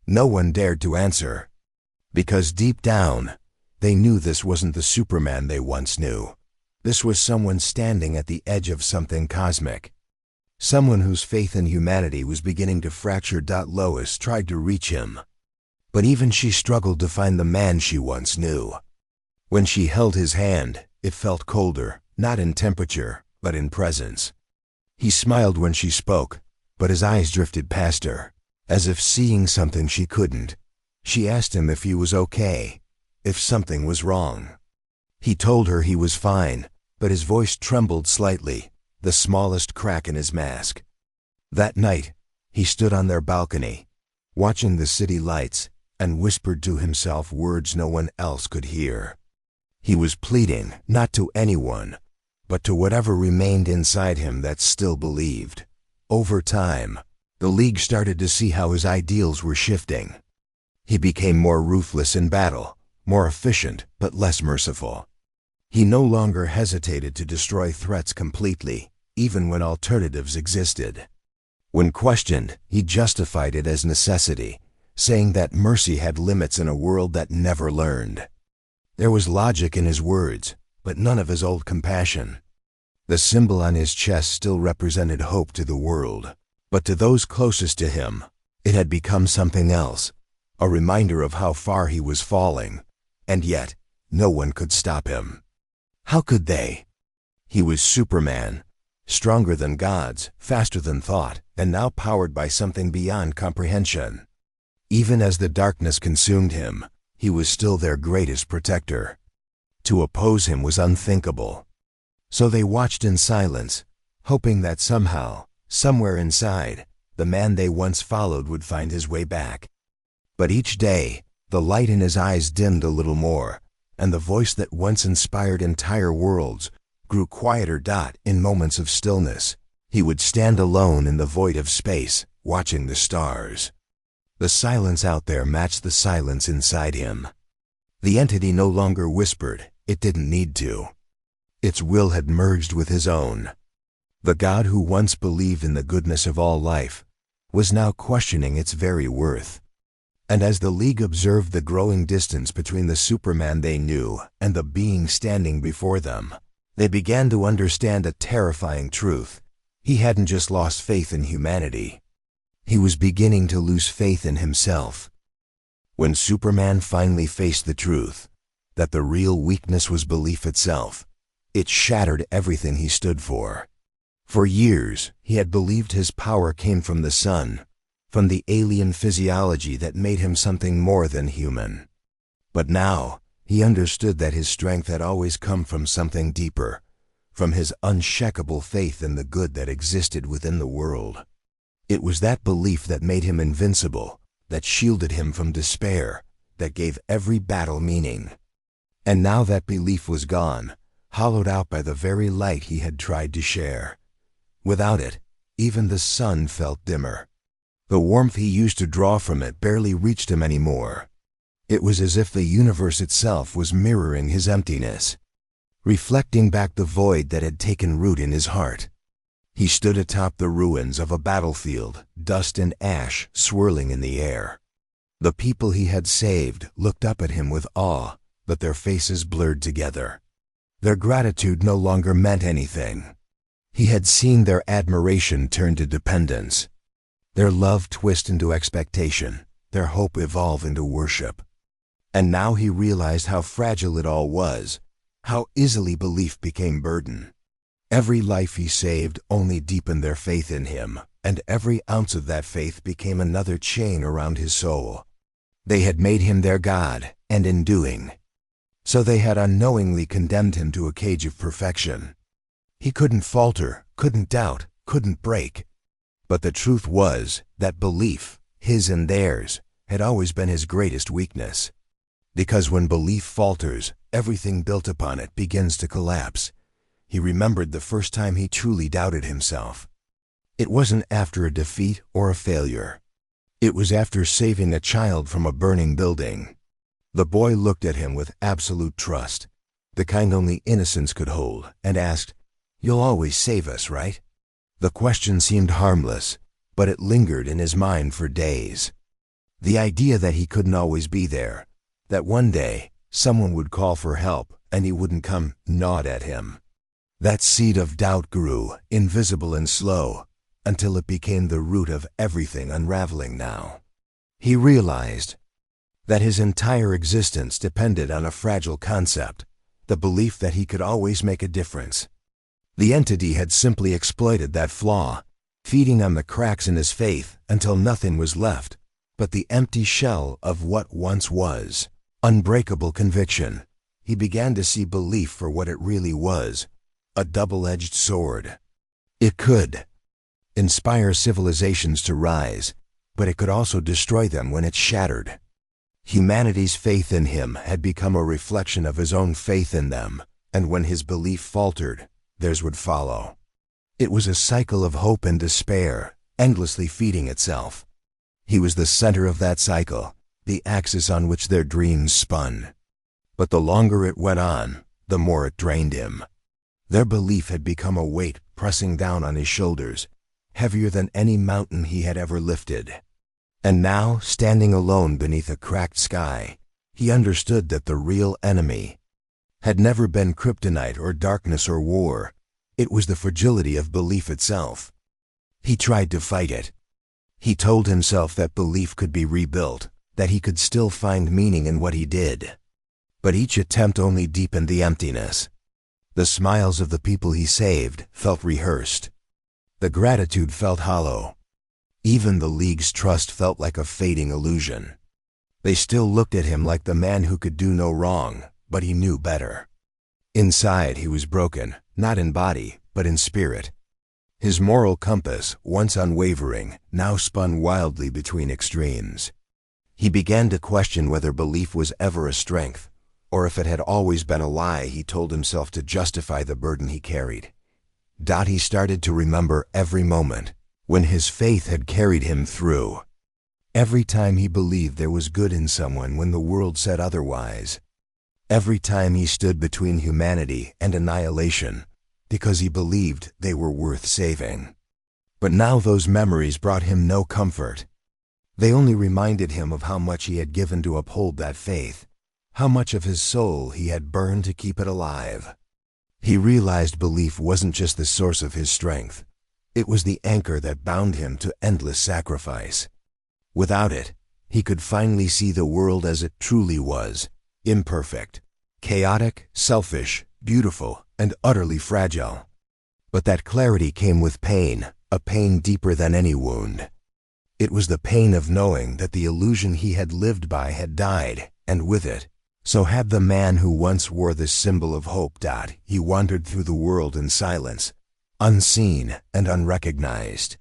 No one dared to answer, because deep down, they knew this wasn't the Superman they once knew. This was someone standing at the edge of something cosmic. Someone whose faith in humanity was beginning to fracture. Lois tried to reach him, but even she struggled to find the man she once knew. When she held his hand, it felt colder, not in temperature, but in presence. He smiled when she spoke, but his eyes drifted past her, as if seeing something she couldn't. She asked him if he was okay, if something was wrong. He told her he was fine, but his voice trembled slightly, the smallest crack in his mask. That night, he stood on their balcony, watching the city lights, and whispered to himself words no one else could hear. He was pleading, not to anyone, but to whatever remained inside him that still believed. Over time, the League started to see how his ideals were shifting. He became more ruthless in battle, more efficient but less merciful. He no longer hesitated to destroy threats completely, even when alternatives existed. When questioned, he justified it as necessity, saying that mercy had limits in a world that never learned. There was logic in his words, but none of his old compassion. The symbol on his chest still represented hope to the world, but to those closest to him, it had become something else, a reminder of how far he was falling, and yet no one could stop him. How could they? He was Superman, stronger than gods, faster than thought, and now powered by something beyond comprehension. Even as the darkness consumed him, he was still their greatest protector. To oppose him was unthinkable. So they watched in silence, hoping that somehow, somewhere inside, the man they once followed would find his way back. But each day, the light in his eyes dimmed a little more, and the voice that once inspired entire worlds grew quieter. In moments of stillness, he would stand alone in the void of space, watching the stars. The silence out there matched the silence inside him. The entity no longer whispered, it didn't need to. Its will had merged with his own. The God who once believed in the goodness of all life was now questioning its very worth. And as the League observed the growing distance between the Superman they knew and the being standing before them, they began to understand a terrifying truth. He hadn't just lost faith in humanity. He was beginning to lose faith in himself. When Superman finally faced the truth, that the real weakness was belief itself, it shattered everything he stood for. For years, he had believed his power came from the sun, from the alien physiology that made him something more than human. But now, he understood that his strength had always come from something deeper, from his unshakable faith in the good that existed within the world. It was that belief that made him invincible, that shielded him from despair, that gave every battle meaning. And now that belief was gone, hollowed out by the very light he had tried to share. Without it, even the sun felt dimmer. The warmth he used to draw from it barely reached him anymore. It was as if the universe itself was mirroring his emptiness, reflecting back the void that had taken root in his heart. He stood atop the ruins of a battlefield, dust and ash swirling in the air. The people he had saved looked up at him with awe, but their faces blurred together. Their gratitude no longer meant anything. He had seen their admiration turn to dependence, their love twist into expectation, their hope evolve into worship. And now he realized how fragile it all was, how easily belief became burden. Every life he saved only deepened their faith in him, and every ounce of that faith became another chain around his soul. They had made him their God, and in doing so they had unknowingly condemned him to a cage of perfection. He couldn't falter, couldn't doubt, couldn't break. But the truth was that belief, his and theirs, had always been his greatest weakness. Because when belief falters, everything built upon it begins to collapse. He remembered the first time he truly doubted himself. It wasn't after a defeat or a failure. It was after saving a child from a burning building. The boy looked at him with absolute trust, the kind only innocence could hold, and asked, "You'll always save us, right?" The question seemed harmless, but it lingered in his mind for days. The idea that he couldn't always be there, that one day someone would call for help and he wouldn't come, gnawed at him. That seed of doubt grew, invisible and slow, until it became the root of everything unraveling now. He realized that his entire existence depended on a fragile concept, the belief that he could always make a difference. The entity had simply exploited that flaw, feeding on the cracks in his faith until nothing was left but the empty shell of what once was. Unbreakable conviction. he began to see belief for what it really was, a double-edged sword. It could inspire civilizations to rise, but it could also destroy them when it shattered. Humanity's faith in him had become a reflection of his own faith in them, and when his belief faltered, theirs would follow. It was a cycle of hope and despair, endlessly feeding itself. He was the center of that cycle, the axis on which their dreams spun. But the longer it went on, the more it drained him. Their belief had become a weight pressing down on his shoulders, heavier than any mountain he had ever lifted. And now, standing alone beneath a cracked sky, he understood that the real enemy had never been kryptonite or darkness or war. It was the fragility of belief itself. He tried to fight it. He told himself that belief could be rebuilt, that he could still find meaning in what he did. But each attempt only deepened the emptiness. The smiles of the people he saved felt rehearsed. The gratitude felt hollow. Even the League's trust felt like a fading illusion. They still looked at him like the man who could do no wrong, but he knew better. Inside he was broken, not in body, but in spirit. His moral compass, once unwavering, now spun wildly between extremes. He began to question whether belief was ever a strength, or if it had always been a lie he told himself to justify the burden he carried. He started to remember every moment when his faith had carried him through. Every time he believed there was good in someone when the world said otherwise. Every time he stood between humanity and annihilation because he believed they were worth saving. But now those memories brought him no comfort. They only reminded him of how much he had given to uphold that faith, how much of his soul he had burned to keep it alive. He realized belief wasn't just the source of his strength. It was the anchor that bound him to endless sacrifice. Without it, he could finally see the world as it truly was, imperfect, chaotic, selfish, beautiful, and utterly fragile. But that clarity came with pain, a pain deeper than any wound. It was the pain of knowing that the illusion he had lived by had died, and with it, so had the man who once wore this symbol of hope. He wandered through the world in silence, unseen and unrecognized.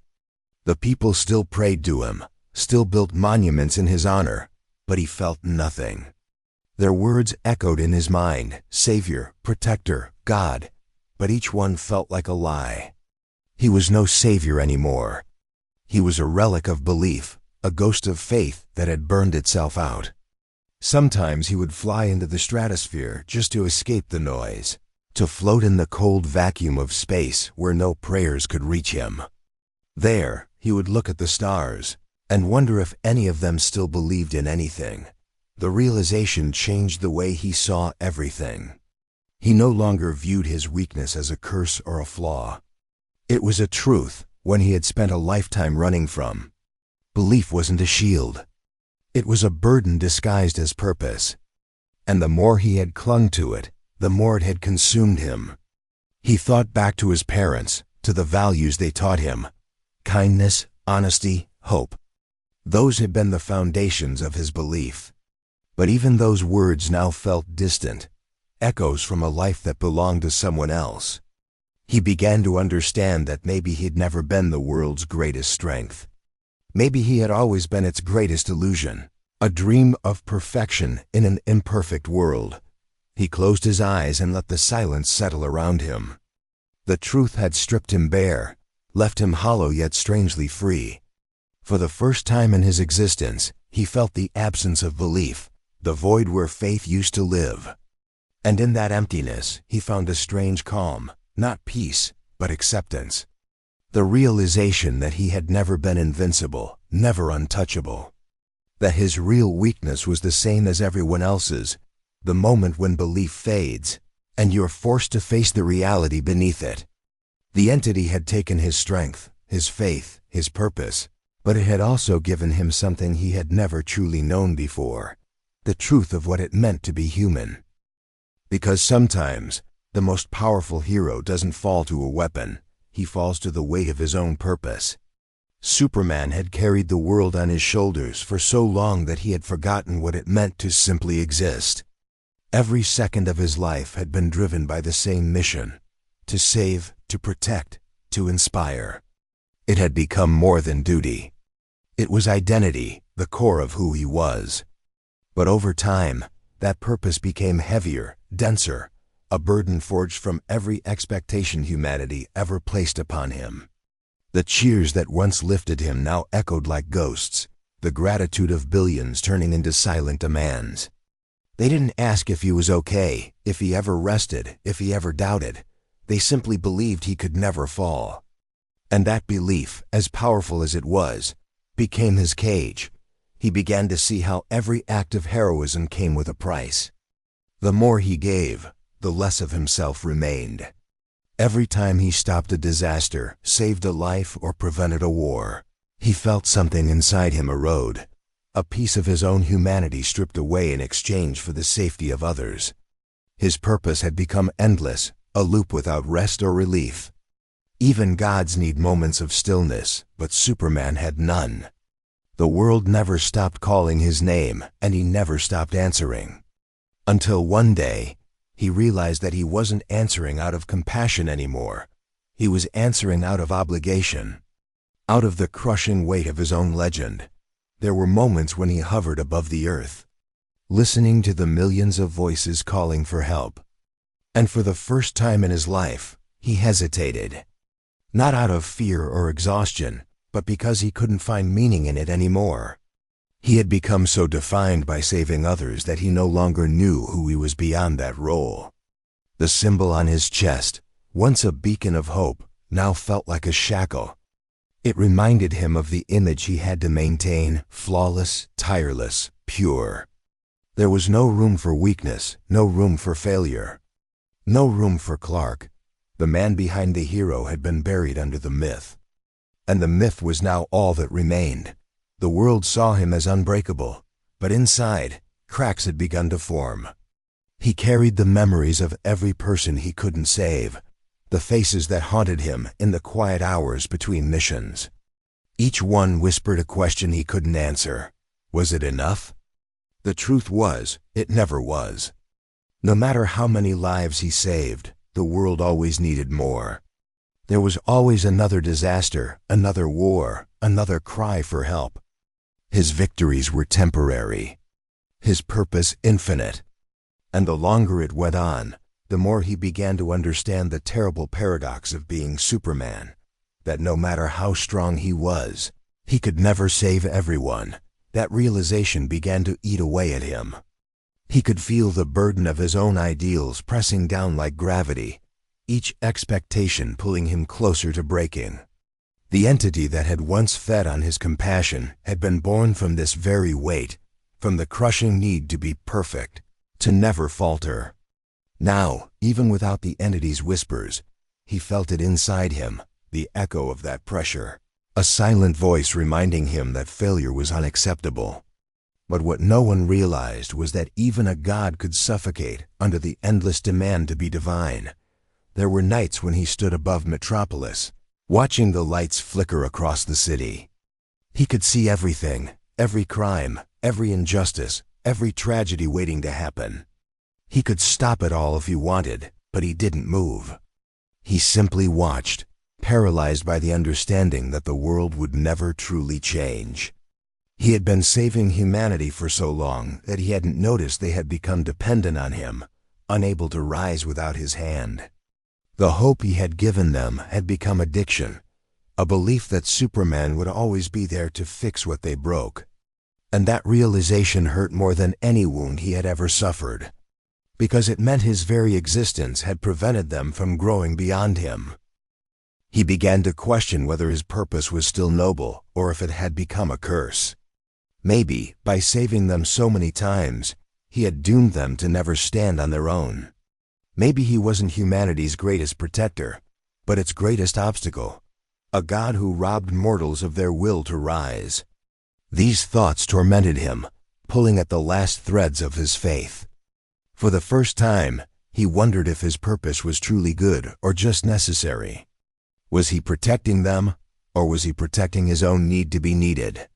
The people still prayed to him, still built monuments in his honor, but he felt nothing. Their words echoed in his mind, Savior, Protector, God, but each one felt like a lie. He was no savior anymore. He was a relic of belief, a ghost of faith that had burned itself out. Sometimes he would fly into the stratosphere just to escape the noise, to float in the cold vacuum of space where no prayers could reach him. There, he would look at the stars and wonder if any of them still believed in anything. The realization changed the way he saw everything. He no longer viewed his weakness as a curse or a flaw. It was a truth one he had spent a lifetime running from. Belief wasn't a shield. It was a burden disguised as purpose. And the more he had clung to it, the more it had consumed him. He thought back to his parents, to the values they taught him. Kindness, honesty, hope. Those had been the foundations of his belief. But even those words now felt distant, echoes from a life that belonged to someone else. He began to understand that maybe he'd never been the world's greatest strength. Maybe he had always been its greatest illusion, a dream of perfection in an imperfect world. He closed his eyes and let the silence settle around him. The truth had stripped him bare, left him hollow yet strangely free. For the first time in his existence, he felt the absence of belief, the void where faith used to live. And in that emptiness, he found a strange calm, not peace, but acceptance. The realization that he had never been invincible, never untouchable. That his real weakness was the same as everyone else's, the moment when belief fades, and you're forced to face the reality beneath it. The entity had taken his strength, his faith, his purpose, but it had also given him something he had never truly known before, the truth of what it meant to be human. Because sometimes, the most powerful hero doesn't fall to a weapon, he falls to the weight of his own purpose. Superman had carried the world on his shoulders for so long that he had forgotten what it meant to simply exist. Every second of his life had been driven by the same mission: to save, to protect, to inspire. It had become more than duty. It was identity, the core of who he was. But over time, that purpose became heavier, denser, a burden forged from every expectation humanity ever placed upon him. The cheers that once lifted him now echoed like ghosts, the gratitude of billions turning into silent demands. They didn't ask if he was okay, if he ever rested, if he ever doubted. They simply believed he could never fall. And that belief, as powerful as it was, became his cage. He began to see how every act of heroism came with a price. The more he gave, the less of himself remained. Every time he stopped a disaster, saved a life, or prevented a war, he felt something inside him erode, a piece of his own humanity stripped away in exchange for the safety of others. His purpose had become endless, a loop without rest or relief. Even gods need moments of stillness, but Superman had none. The world never stopped calling his name, and he never stopped answering. Until one day, he realized that he wasn't answering out of compassion anymore. He was answering out of obligation, out of the crushing weight of his own legend. There were moments when he hovered above the earth, listening to the millions of voices calling for help. And for the first time in his life, he hesitated. Not out of fear or exhaustion, but because he couldn't find meaning in it anymore. He had become so defined by saving others that he no longer knew who he was beyond that role. The symbol on his chest, once a beacon of hope, now felt like a shackle. It reminded him of the image he had to maintain: flawless, tireless, pure. There was no room for weakness, no room for failure, no room for Clark. The man behind the hero had been buried under the myth. And the myth was now all that remained. The world saw him as unbreakable, but inside, cracks had begun to form. He carried the memories of every person he couldn't save, the faces that haunted him in the quiet hours between missions. Each one whispered a question he couldn't answer. Was it enough? The truth was, it never was. No matter how many lives he saved, the world always needed more. There was always another disaster, another war, another cry for help. His victories were temporary, his purpose infinite. And the longer it went on, the more he began to understand the terrible paradox of being Superman, that no matter how strong he was, he could never save everyone. That realization began to eat away at him. He could feel the burden of his own ideals pressing down like gravity, each expectation pulling him closer to breaking. The entity that had once fed on his compassion had been born from this very weight, from the crushing need to be perfect, to never falter. Now, even without the entity's whispers, he felt it inside him, the echo of that pressure, a silent voice reminding him that failure was unacceptable. But what no one realized was that even a god could suffocate under the endless demand to be divine. There were nights when he stood above Metropolis, watching the lights flicker across the city. He could see everything, every crime, every injustice, every tragedy waiting to happen. He could stop it all if he wanted, but he didn't move. He simply watched, paralyzed by the understanding that the world would never truly change. He had been saving humanity for so long that he hadn't noticed they had become dependent on him, unable to rise without his hand. The hope he had given them had become addiction, a belief that Superman would always be there to fix what they broke. And that realization hurt more than any wound he had ever suffered, because it meant his very existence had prevented them from growing beyond him. He began to question whether his purpose was still noble or if it had become a curse. Maybe, by saving them so many times, he had doomed them to never stand on their own. Maybe he wasn't humanity's greatest protector, but its greatest obstacle, a god who robbed mortals of their will to rise. These thoughts tormented him, pulling at the last threads of his faith. For the first time, he wondered if his purpose was truly good or just necessary. Was he protecting them, or was he protecting his own need to be needed?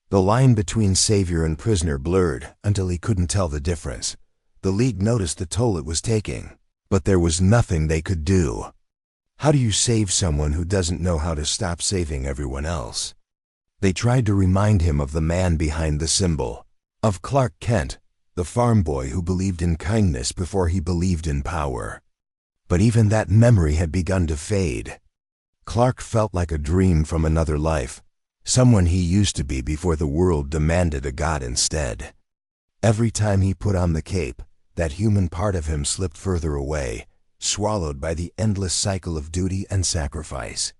The line between savior and prisoner blurred until he couldn't tell the difference. The League noticed the toll it was taking, but there was nothing they could do. How do you save someone who doesn't know how to stop saving everyone else? They tried to remind him of the man behind the symbol, of Clark Kent, the farm boy who believed in kindness before he believed in power. But even that memory had begun to fade. Clark felt like a dream from another life, someone he used to be before the world demanded a god instead. Every time he put on the cape, that human part of him slipped further away, swallowed by the endless cycle of duty and sacrifice.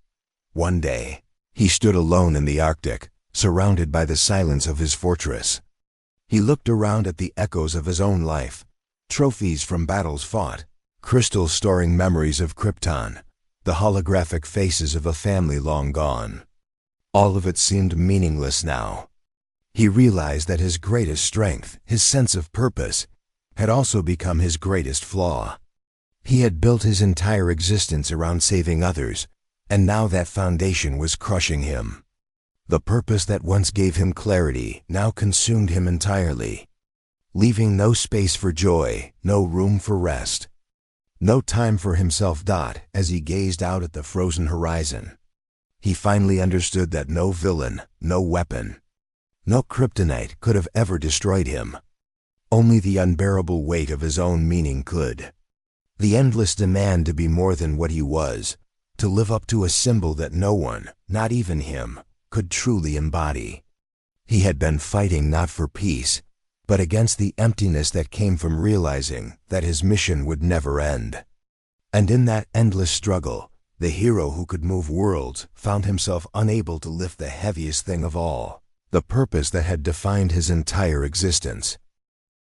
One day, he stood alone in the Arctic, surrounded by the silence of his fortress. He looked around at the echoes of his own life, trophies from battles fought, crystals storing memories of Krypton, the holographic faces of a family long gone. All of it seemed meaningless now. He realized that his greatest strength, his sense of purpose, had also become his greatest flaw. He had built his entire existence around saving others, and now that foundation was crushing him. The purpose that once gave him clarity now consumed him entirely, leaving no space for joy, no room for rest, no time for himself. As he gazed out at the frozen horizon, he finally understood that no villain, no weapon, no kryptonite could have ever destroyed him. Only the unbearable weight of his own meaning could. The endless demand to be more than what he was, to live up to a symbol that no one, not even him, could truly embody. He had been fighting not for peace, but against the emptiness that came from realizing that his mission would never end. And in that endless struggle, the hero who could move worlds found himself unable to lift the heaviest thing of all, the purpose that had defined his entire existence.